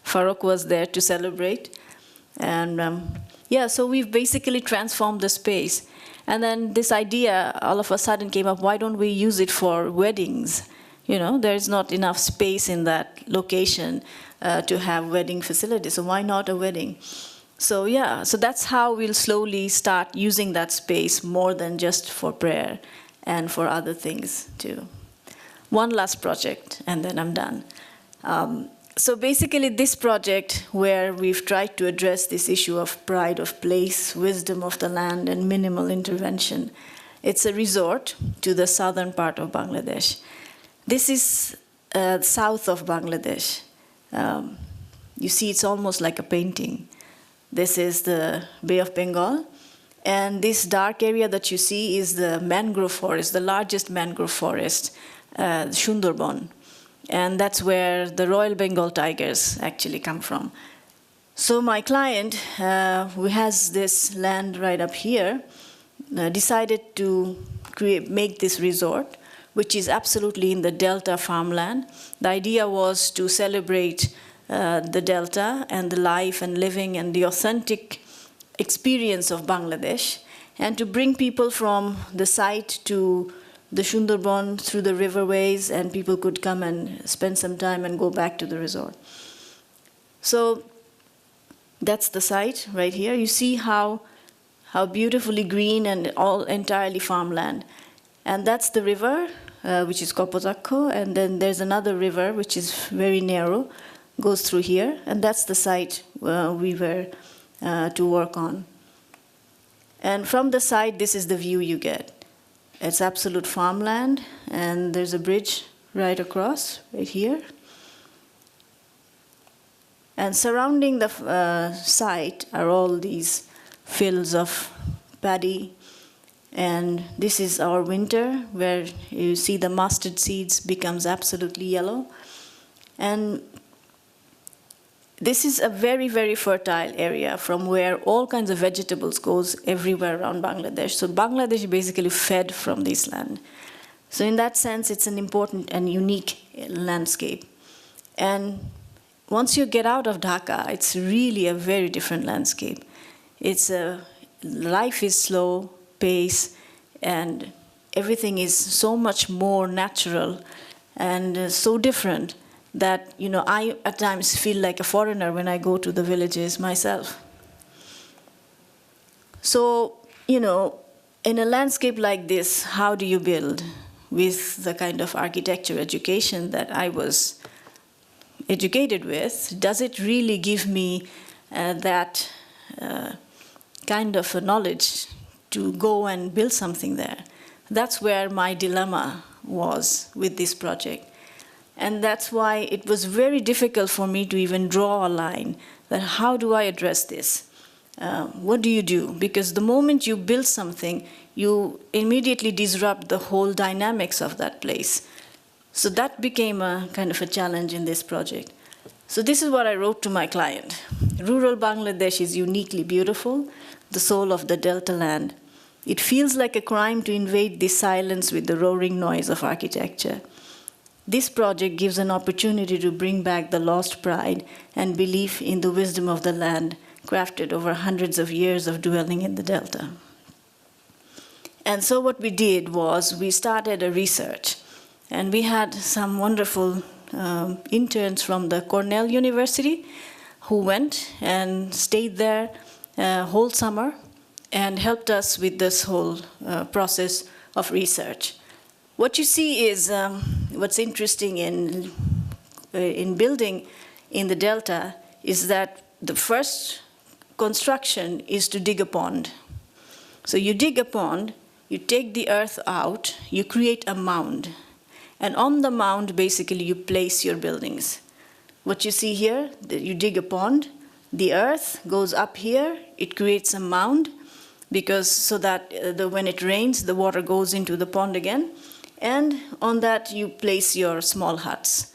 Farouk was there to celebrate. And yeah, so we've basically transformed the space. And then this idea all of a sudden came up, why don't we use it for weddings? You know, there's not enough space in that location to have wedding facilities, so why not a wedding? So yeah, so that's how we'll slowly start using that space more than just for prayer and for other things too. One last project, and then I'm done. So basically this project, where we've tried to address this issue of pride of place, wisdom of the land, and minimal intervention, it's a resort to the southern part of Bangladesh. This is south of Bangladesh. You see, it's almost like a painting. This is the Bay of Bengal. And this dark area that you see is the mangrove forest, the largest mangrove forest, Sundarban. And that's where the Royal Bengal tigers actually come from. So my client, who has this land right up here, decided to make this resort, which is absolutely in the Delta farmland. The idea was to celebrate the Delta and the life and living and the authentic experience of Bangladesh, and to bring people from the site to the Sundarban through the riverways, and people could come and spend some time and go back to the resort. So that's the site right here. You see how beautifully green and all entirely farmland. And that's the river, which is Kopozakko, and then there's another river which is very narrow, goes through here, and that's the site we were to work on. And from the side, this is the view you get. It's absolute farmland, and there's a bridge right across, right here. And surrounding the site are all these fields of paddy. And this is our winter, where you see the mustard seeds becomes absolutely yellow. And this is a very, very fertile area from where all kinds of vegetables goes everywhere around Bangladesh. So Bangladesh basically fed from this land. So in that sense, it's an important and unique landscape. And once you get out of Dhaka, it's really a very different landscape. Life is slow pace, and everything is so much more natural and so different that, I at times feel like a foreigner when I go to the villages myself. So, in a landscape like this, how do you build with the kind of architecture education that I was educated with? Does it really give me that kind of a knowledge to go and build something there? That's where my dilemma was with this project. And that's why it was very difficult for me to even draw a line that how do I address this? What do you do? Because the moment you build something, you immediately disrupt the whole dynamics of that place. So that became a kind of a challenge in this project. So this is what I wrote to my client. Rural Bangladesh is uniquely beautiful, the soul of the Delta land. It feels like a crime to invade this silence with the roaring noise of architecture. This project gives an opportunity to bring back the lost pride and belief in the wisdom of the land, crafted over hundreds of years of dwelling in the Delta. And so what we did was we started a research, and we had some wonderful interns from the Cornell University who went and stayed there whole summer and helped us with this whole process of research. What you see is what's interesting in building in the Delta is that the first construction is to dig a pond. So you dig a pond, you take the earth out, you create a mound. And on the mound, basically, you place your buildings. What you see here, you dig a pond, the earth goes up here, it creates a mound, so that when it rains, the water goes into the pond again. And on that, you place your small huts.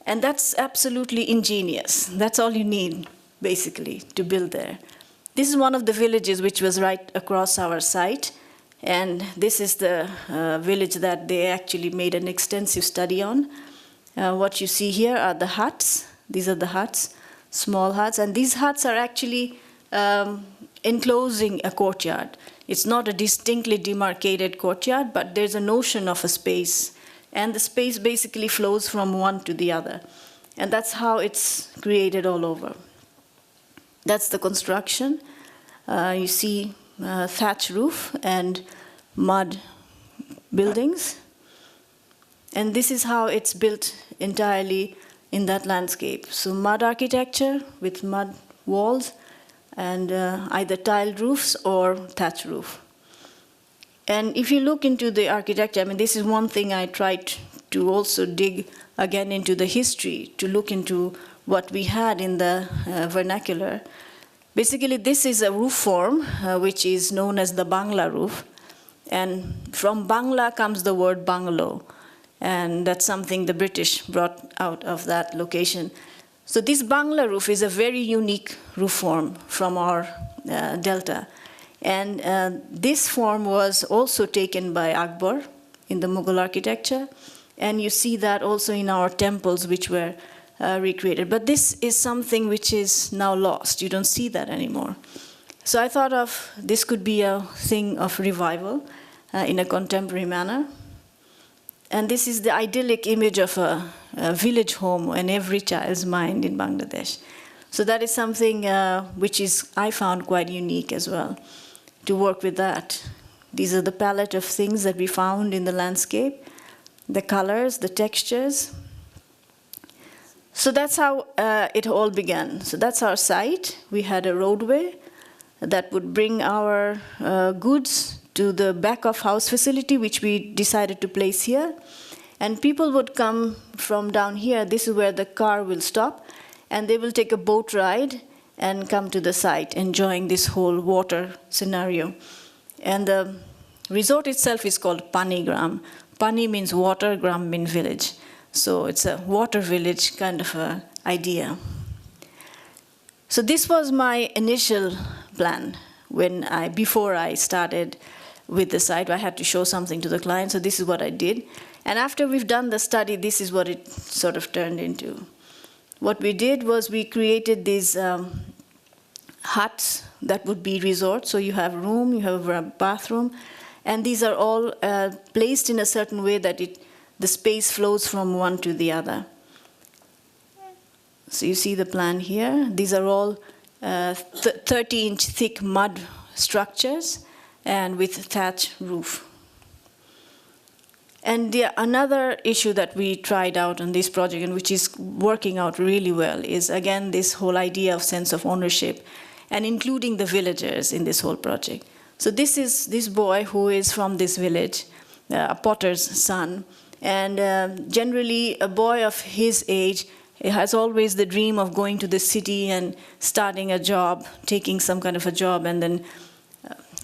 And that's absolutely ingenious. That's all you need, basically, to build there. This is one of the villages which was right across our site. And this is the village that they actually made an extensive study on. What you see here are the huts. These are the huts, small huts. And these huts are actually enclosing a courtyard. It's not a distinctly demarcated courtyard, but there's a notion of a space. And the space basically flows from one to the other. And that's how it's created all over. That's the construction. You see thatch roof and mud buildings. And this is how it's built entirely in that landscape. So mud architecture with mud walls, and either tiled roofs or thatch roof. And if you look into the architecture, this is one thing I tried to also dig again into the history, to look into what we had in the vernacular. Basically, this is a roof form, which is known as the Bangla roof. And from Bangla comes the word bungalow. And that's something the British brought out of that location. So this Bangla roof is a very unique roof form from our delta. And this form was also taken by Akbar in the Mughal architecture. And you see that also in our temples, which were recreated. But this is something which is now lost. You don't see that anymore. So I thought of this could be a thing of revival in a contemporary manner. And this is the idyllic image of a village home in every child's mind in Bangladesh. So that is something which I found quite unique as well, to work with that. These are the palette of things that we found in the landscape, the colors, the textures. So that's how it all began. So that's our site. We had a roadway that would bring our goods to the back of house facility, which we decided to place here. And people would come from down here. This is where the car will stop. And they will take a boat ride and come to the site, enjoying this whole water scenario. And the resort itself is called Panigram. Pani means water, gram means village. So it's a water village kind of a idea. So this was my initial plan before I started with the site. I had to show something to the client, so this is what I did. And after we've done the study, this is what it sort of turned into. What we did was we created these huts that would be resorts. So you have a room, you have a bathroom, And these are all placed in a certain way that the space flows from one to the other. So you see the plan here. These are all 30-inch thick mud structures and with thatch roof. And another issue that we tried out on this project, and which is working out really well, is again this whole idea of sense of ownership and including the villagers in this whole project. So this is this boy who is from this village, a potter's son, and generally a boy of his age has always the dream of going to the city and starting a job, taking some kind of a job, and then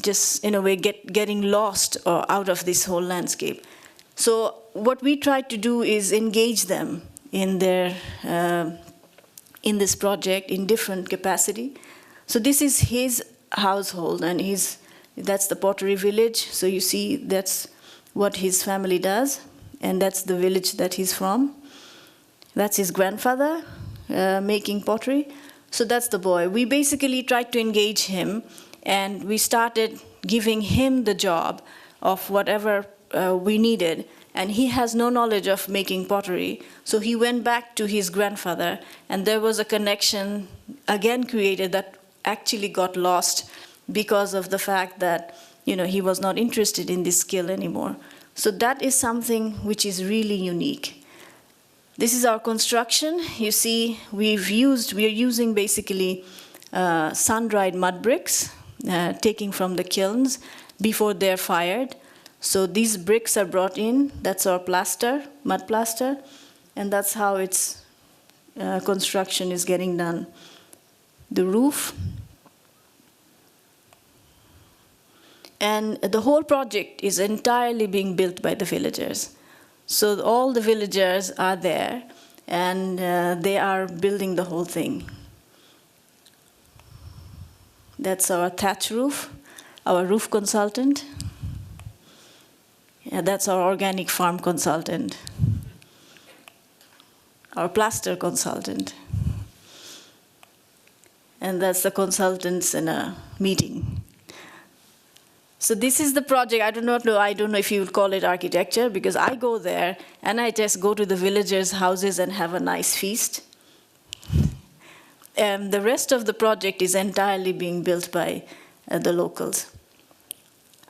just in a way getting lost out of this whole landscape. So what we tried to do is engage them in in this project in different capacity. So this is his household, and that's the pottery village. So you see that's what his family does, and that's the village that he's from. That's his grandfather making pottery. So that's the boy. We basically tried to engage him, and we started giving him the job of whatever we needed, and he has no knowledge of making pottery. So he went back to his grandfather, and there was a connection again created that actually got lost because of the fact that he was not interested in this skill anymore. So that is something which is really unique. This is our construction. You see, we are using basically sun-dried mud bricks, taking from the kilns before they're fired. So these bricks are brought in. That's our plaster, mud plaster, and that's how its construction is getting done. The roof. And the whole project is entirely being built by the villagers. So all the villagers are there, and they are building the whole thing. That's our thatch roof, our roof consultant. Yeah, that's our organic farm consultant, our plaster consultant. And that's the consultants in a meeting. So this is the project. I don't know if you would call it architecture, because I go there and I just go to the villagers' houses and have a nice feast. And the rest of the project is entirely being built by the locals.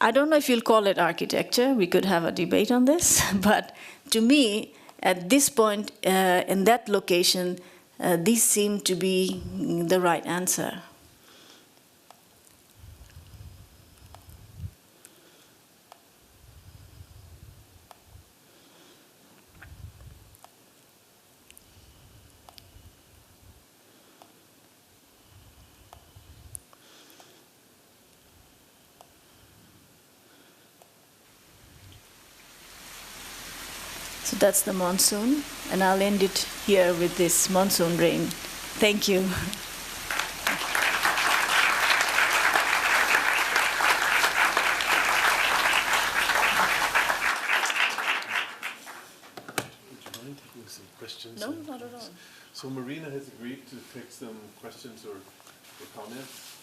I don't know if you'll call it architecture. We could have a debate on this. But to me, at this point, in that location, these seem to be the right answer. So that's the monsoon, and I'll end it here with this monsoon rain. Thank you. Would you mind taking some questions? No, not at all. So Marina has agreed to take some questions or comments.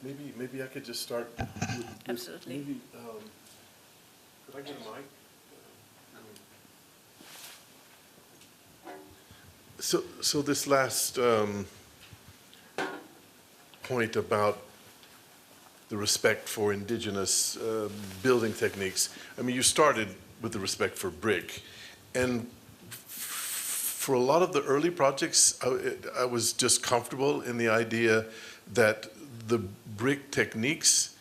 Maybe I could just start with Absolutely. maybe, could I get a mic? So this last point about the respect for indigenous building techniques, I mean, you started with the respect for brick. And for a lot of the early projects, I was just comfortable in the idea that the brick techniques,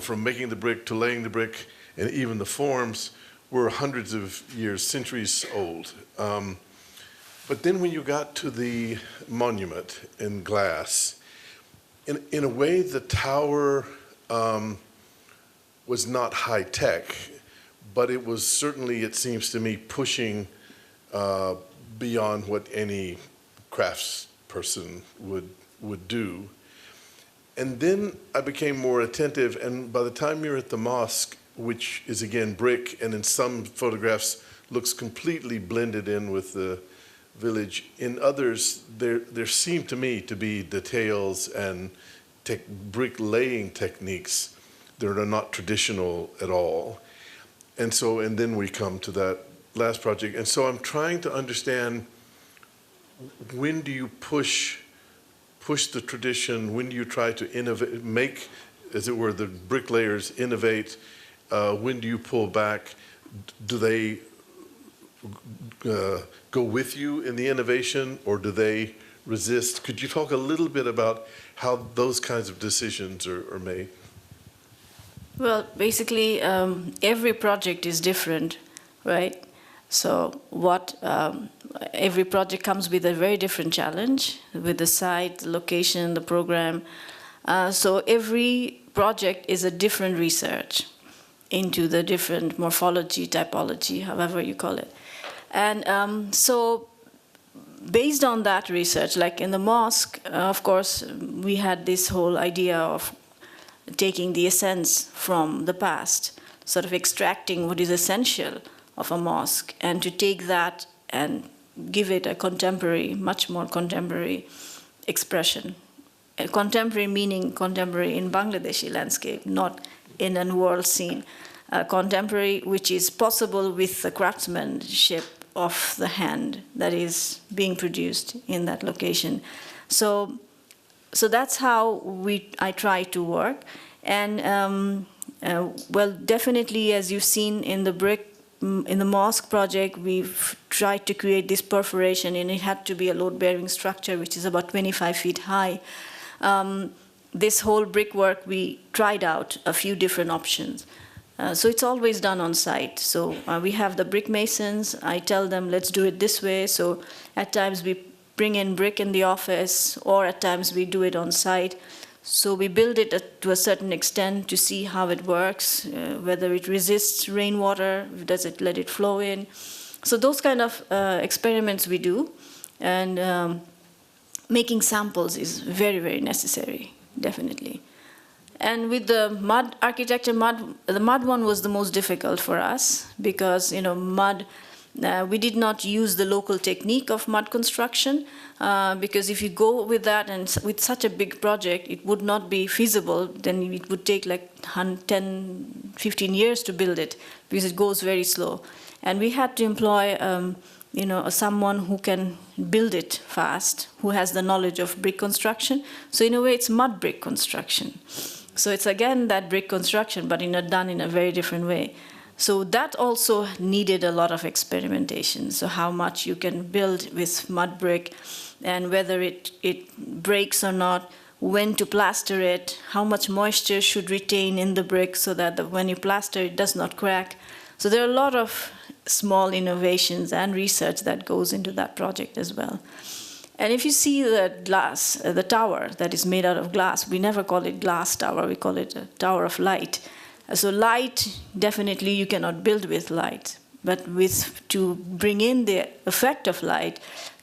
from making the brick to laying the brick, and even the forms, were hundreds of years, centuries old. But then when you got to the monument in glass, in a way the tower was not high tech, but it was certainly, it seems to me, pushing beyond what any craftsperson would do. And then I became more attentive, and by the time you're at the mosque, which is again brick, and in some photographs looks completely blended in with the village, in others there seem to me to be details and bricklaying techniques that are not traditional at all. And so, and then we come to that last project. And so I'm trying to understand, when do you push the tradition? When do you try to innovate, make, as it were, the bricklayers innovate? When do you pull back? Do they go with you in the innovation, or do they resist? Could you talk a little bit about how those kinds of decisions are made? Well, basically, every project is different, right? So every project comes with a very different challenge, with the site, the location, the program. So every project is a different research into the different morphology, typology, however you call it. And so based on that research, like in the mosque, of course, we had this whole idea of taking the essence from the past, sort of extracting what is essential of a mosque, and to take that and give it a contemporary, much more contemporary expression. Contemporary meaning contemporary in Bangladeshi landscape, not in a world scene. Contemporary, which is possible with the craftsmanship of the hand that is being produced in that location. So that's how I try to work. And well, definitely, as you've seen in the mosque project, we've tried to create this perforation, and it had to be a load-bearing structure, which is about 25 feet high. This whole brickwork, we tried out a few different options. So it's always done on site. So we have the brick masons. I tell them, let's do it this way. So at times we bring in brick in the office, or at times we do it on site. So we build it to a certain extent to see how it works, whether it resists rainwater, does it let it flow in. So those kind of experiments we do. And making samples is very, very necessary, definitely. And with the mud architecture, the mud one was the most difficult for us, because mud, we did not use the local technique of mud construction, because if you go with that, and with such a big project, it would not be feasible. Then it would take like 10, 15 years to build it, because it goes very slow. And we had to employ someone who can build it fast, who has the knowledge of brick construction. So in a way, it's mud brick construction. So it's again that brick construction, but done in a very different way. So that also needed a lot of experimentation. So how much you can build with mud brick, and whether it breaks or not, when to plaster it, how much moisture should retain in the brick so that when you plaster it does not crack. So there are a lot of small innovations and research that goes into that project as well. And if you see the glass, the tower that is made out of glass, we never call it glass tower, we call it a tower of light. So light, definitely you cannot build with light. But to bring in the effect of light,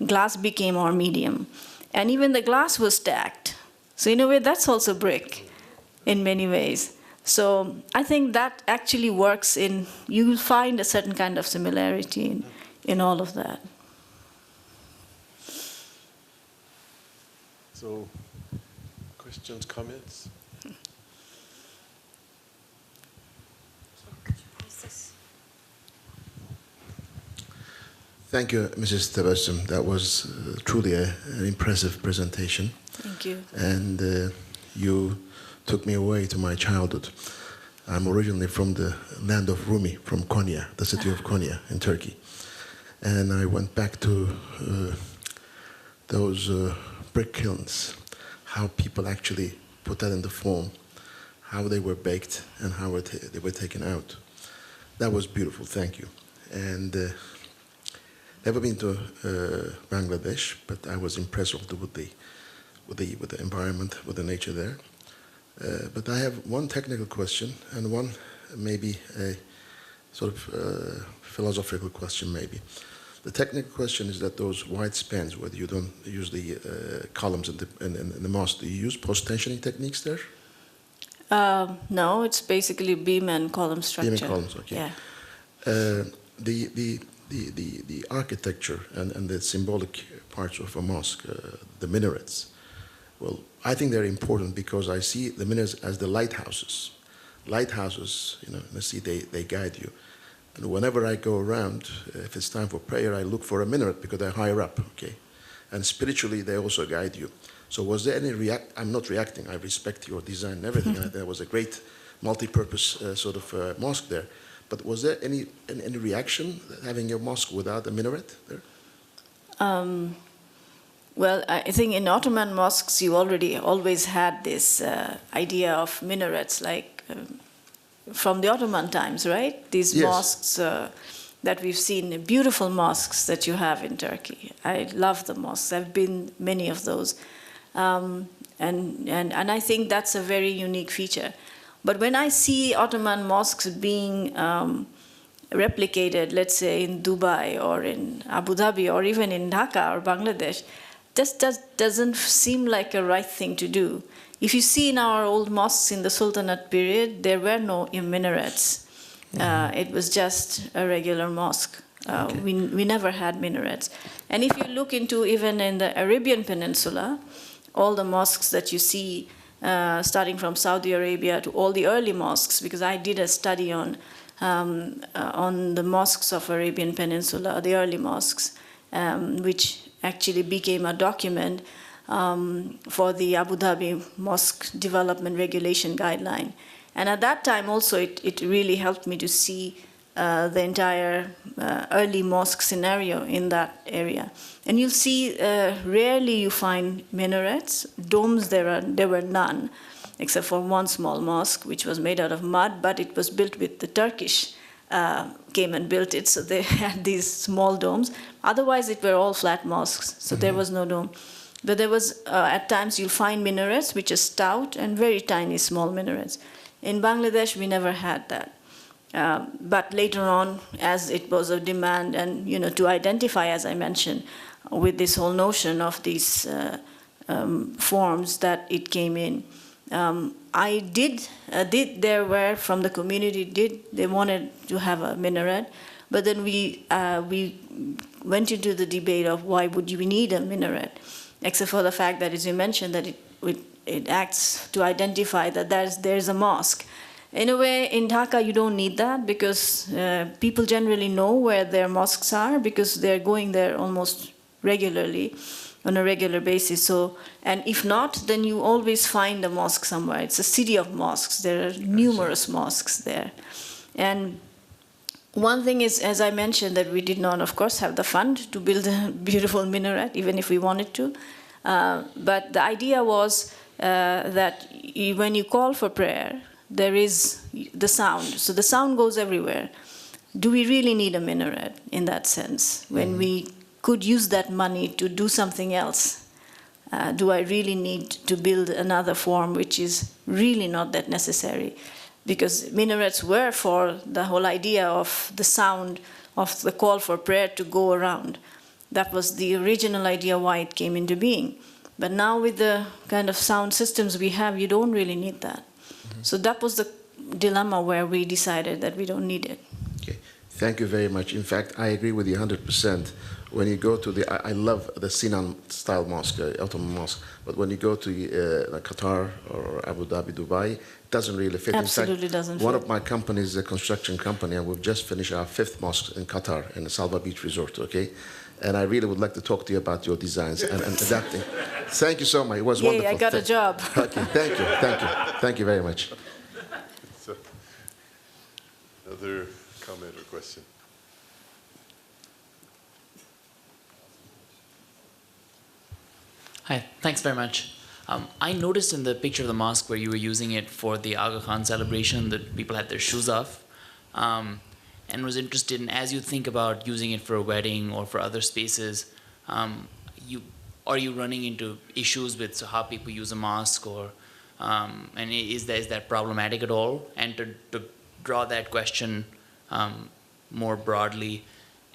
glass became our medium. And even the glass was stacked. So in a way, that's also brick in many ways. So I think that actually works you will find a certain kind of similarity in all of that. So, questions, comments? Thank you, Mrs. Tabassum. That was truly an impressive presentation. Thank you. And you took me away to my childhood. I'm originally from the land of Rumi, from Konya, the city of Konya in Turkey. And I went back to those brick kilns, how people actually put that into form, how they were baked, and how they were taken out. That was beautiful, thank you. And never been to Bangladesh, but I was impressed with the environment, with the nature there. But I have one technical question and one maybe a sort of philosophical question maybe. The technical question is that those wide spans, whether you don't use the columns in the mosque, do you use post-tensioning techniques there? No, it's basically beam and column structure. Beam and columns, okay. Yeah. The architecture and the symbolic parts of a mosque, the minarets, Well, I think they're important because I see the minarets as the lighthouses. Lighthouses, you know, you see, they guide you. And whenever I go around, if it's time for prayer, I look for a minaret because they're higher up, okay? And spiritually, they also guide you. So was there any I'm not reacting, I respect your design and everything. There was a great multi-purpose mosque there. But was there any reaction having your mosque without a minaret there? Well, I think in Ottoman mosques, you always had this idea of minarets, like from the Ottoman times, right? These Yes. mosques that we've seen, beautiful mosques that you have in Turkey. I love the mosques. I've been many of those. And I think that's a very unique feature. But when I see Ottoman mosques being replicated, let's say in Dubai or in Abu Dhabi or even in Dhaka or Bangladesh, just doesn't seem like a right thing to do. If you see in our old mosques in the Sultanate period, there were no minarets. It was just a regular mosque. Okay. We never had minarets. And if you look into even in the Arabian Peninsula, all the mosques that you see, starting from Saudi Arabia to all the early mosques, because I did a study on the mosques of Arabian Peninsula, the early mosques, which actually became a document for the Abu Dhabi Mosque Development Regulation Guideline. And at that time also it really helped me to see the entire early mosque scenario in that area. And you'll see rarely you find minarets. Domes there were none, except for one small mosque which was made out of mud, but it was built with the Turkish came and built it, so they had these small domes. Otherwise, it were all flat mosques, so there was no dome. But there was, at times, you'll find minarets, which are stout and very tiny, small minarets. In Bangladesh, we never had that. But later on, as it was a demand, and to identify, as I mentioned, with this whole notion of these forms that it came in. There were from the community they wanted to have a minaret, but then we went into the debate of why would we need a minaret, except for the fact that, as you mentioned, that it acts to identify that there's a mosque. In a way, in Dhaka, you don't need that because people generally know where their mosques are because they're going there almost regularly, on a regular basis. So, and if not, then you always find a mosque somewhere. It's a city of mosques. There are numerous mosques there. And one thing is, as I mentioned, that we did not, of course, have the fund to build a beautiful minaret, even if we wanted to. But the idea was that when you call for prayer, there is the sound. So the sound goes everywhere. Do we really need a minaret in that sense? When we could use that money to do something else, do I really need to build another form which is really not that necessary? Because minarets were for the whole idea of the sound of the call for prayer to go around. That was the original idea why it came into being. But now with the kind of sound systems we have, you don't really need that. So that was the dilemma where we decided that we don't need it. Okay, thank you very much. In fact, I agree with you 100%. When you go to I love the Sinan-style mosque, Ottoman mosque, but when you go to Qatar or Abu Dhabi, Dubai, it doesn't really fit. Absolutely. In fact, doesn't one fit. of my companies is a construction company, and we've just finished our 5th mosque in Qatar, in the Salva Beach Resort, okay? And I really would like to talk to you about your designs and adapting. Thank you so much. It was wonderful. I got a job. Okay, thank you. Thank you very much. So, another comment or question? Hi, thanks very much. I noticed in the picture of the mosque where you were using it for the Aga Khan celebration that people had their shoes off, and was interested in, as you think about using it for a wedding or for other spaces, are you running into issues with how people use a mosque, or and is that problematic at all? And to draw that question more broadly,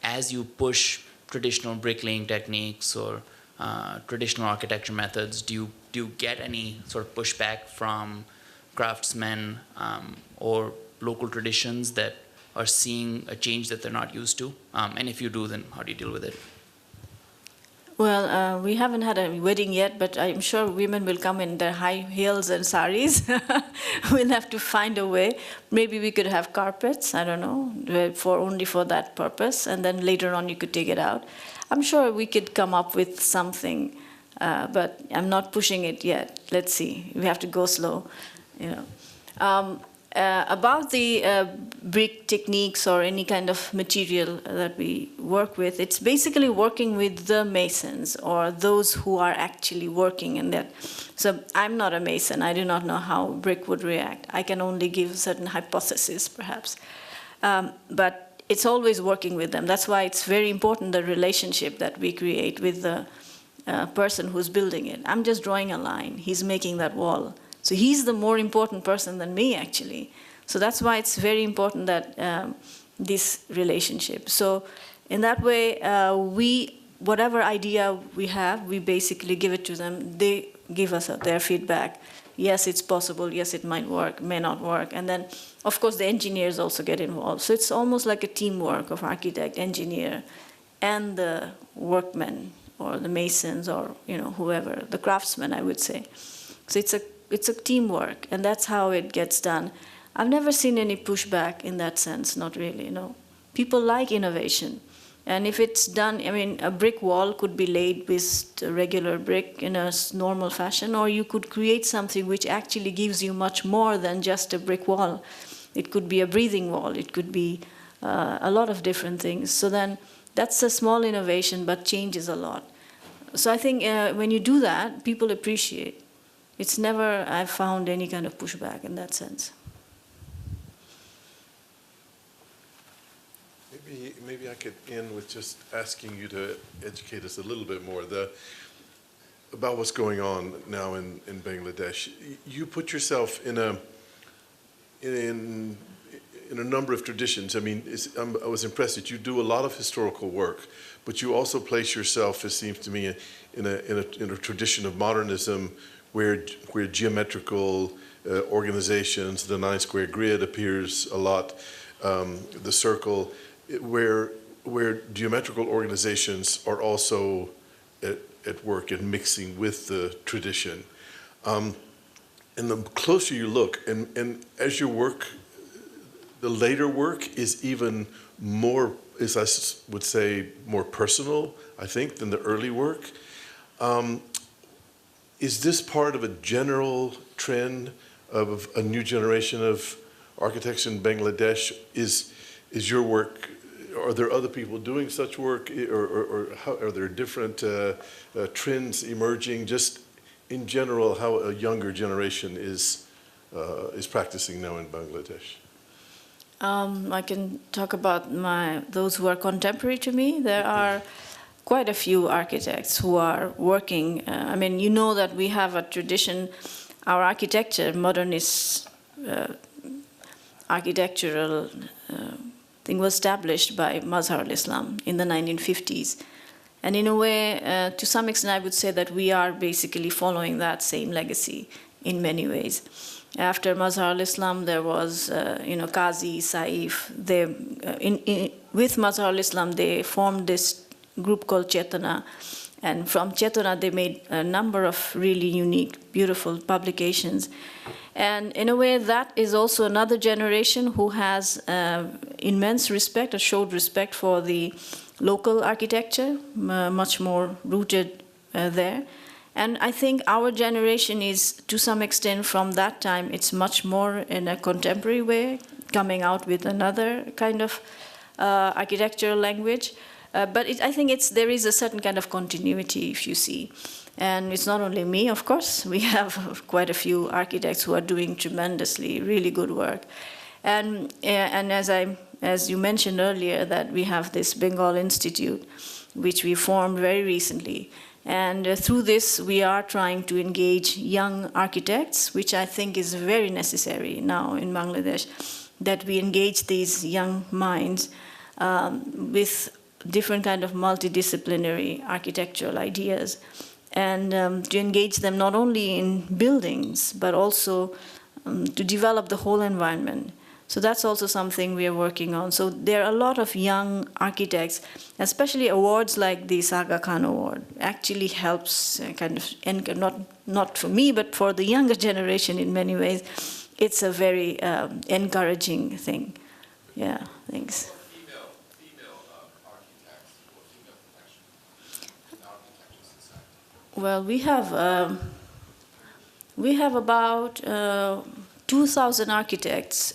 as you push traditional bricklaying techniques or traditional architecture methods, do you get any sort of pushback from craftsmen or local traditions that are seeing a change that they're not used to? And if you do, then how do you deal with it? Well, we haven't had a wedding yet, but I'm sure women will come in their high heels and saris. We'll have to find a way. Maybe we could have carpets, I don't know, only for that purpose, and then later on you could take it out. I'm sure we could come up with something, but I'm not pushing it yet. Let's see. We have to go slow, you know. About the brick techniques or any kind of material that we work with, it's basically working with the masons or those who are actually working in that. So I'm not a mason. I do not know how brick would react. I can only give certain hypotheses, perhaps. But it's always working with them. That's why it's very important, the relationship that we create with the person who's building it. I'm just drawing a line. He's making that wall. So he's the more important person than me, actually. So that's why it's very important that this relationship. So in that way, whatever idea we have, we basically give it to them. They give us their feedback. Yes, it's possible. Yes, it might work, may not work. And then, of course, the engineers also get involved. So it's almost like a teamwork of architect, engineer, and the workmen, or the masons, or whoever, the craftsmen, I would say. So it's a teamwork, and that's how it gets done. I've never seen any pushback in that sense, not really, no. People like innovation. And if it's done, I mean, a brick wall could be laid with a regular brick in a normal fashion, or you could create something which actually gives you much more than just a brick wall. It could be a breathing wall. It could be a lot of different things. So then that's a small innovation, but changes a lot. So I think when you do that, people appreciate. It's never, I've found any kind of pushback in that sense. Maybe I could end with just asking you to educate us a little bit more about what's going on now in Bangladesh. You put yourself in a number of traditions. I mean, I was impressed that you do a lot of historical work, but you also place yourself, it seems to me, in a tradition of modernism where geometrical organizations, the 9-square grid appears a lot, the circle, where geometrical organizations are also at work and mixing with the tradition. And the closer you look, and as your work, the later work is even more, as I would say, more personal, I think, than the early work. Is this part of a general trend of a new generation of architects in Bangladesh? Is your work, are there other people doing such work, or how, are there different trends emerging? Just in general, how a younger generation is practicing now in Bangladesh? I can talk about those who are contemporary to me. There are quite a few architects who are working. I mean, you know that we have a tradition, our architecture, modernist architectural thing was established by Mazhar al-Islam in the 1950s. And in a way, to some extent, I would say that we are basically following that same legacy in many ways. After Mazhar al-Islam, there was, Qazi, Saif. With Mazhar al-Islam, they formed this group called Chetana. And from Chetana, they made a number of really unique, beautiful publications. And in a way, that is also another generation who has immense respect, or showed respect for the local architecture, much more rooted there. And I think our generation is, to some extent, from that time, it's much more in a contemporary way, coming out with another kind of architectural language. But I think there is a certain kind of continuity, if you see. And it's not only me, of course. We have quite a few architects who are doing tremendously, really good work. And as you mentioned earlier, that we have this Bengal Institute, which we formed very recently. And through this, we are trying to engage young architects, which I think is very necessary now in Bangladesh, that we engage these young minds with different kind of multidisciplinary architectural ideas, and to engage them not only in buildings, but also to develop the whole environment. So that's also something we are working on. So there are a lot of young architects, especially awards like the Aga Khan Award actually helps not for me, but for the younger generation in many ways. It's a very encouraging thing. Yeah, thanks. Female architects or female professionals in the architecture society? Well, we have about 2,000 architects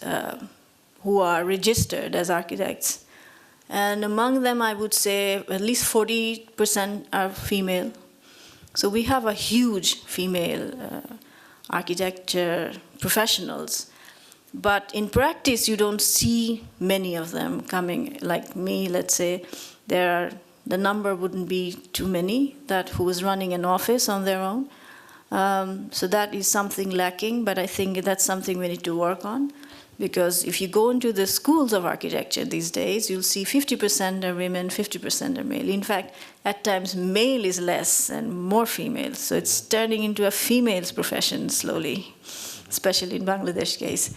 who are registered as architects. And among them, I would say at least 40% are female. So we have a huge female architecture professionals. But in practice, you don't see many of them coming. Like me, let's say, the number wouldn't be too many who is running an office on their own. So that is something lacking, but I think that's something we need to work on. Because if you go into the schools of architecture these days, you'll see 50% are women, 50% are male. In fact, at times male is less and more female. So it's turning into a female's profession slowly, especially in Bangladesh case.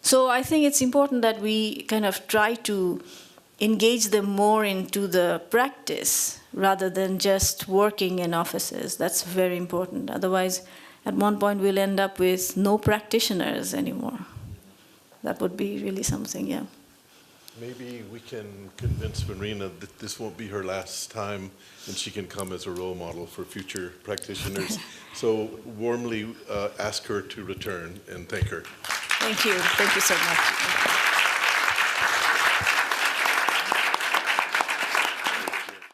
So I think it's important that we kind of try to engage them more into the practice rather than just working in offices. That's very important. Otherwise, at one point, we'll end up with no practitioners anymore. That would be really something, yeah. Maybe we can convince Marina that this won't be her last time and she can come as a role model for future practitioners. So warmly ask her to return and thank her. Thank you. Thank you so much.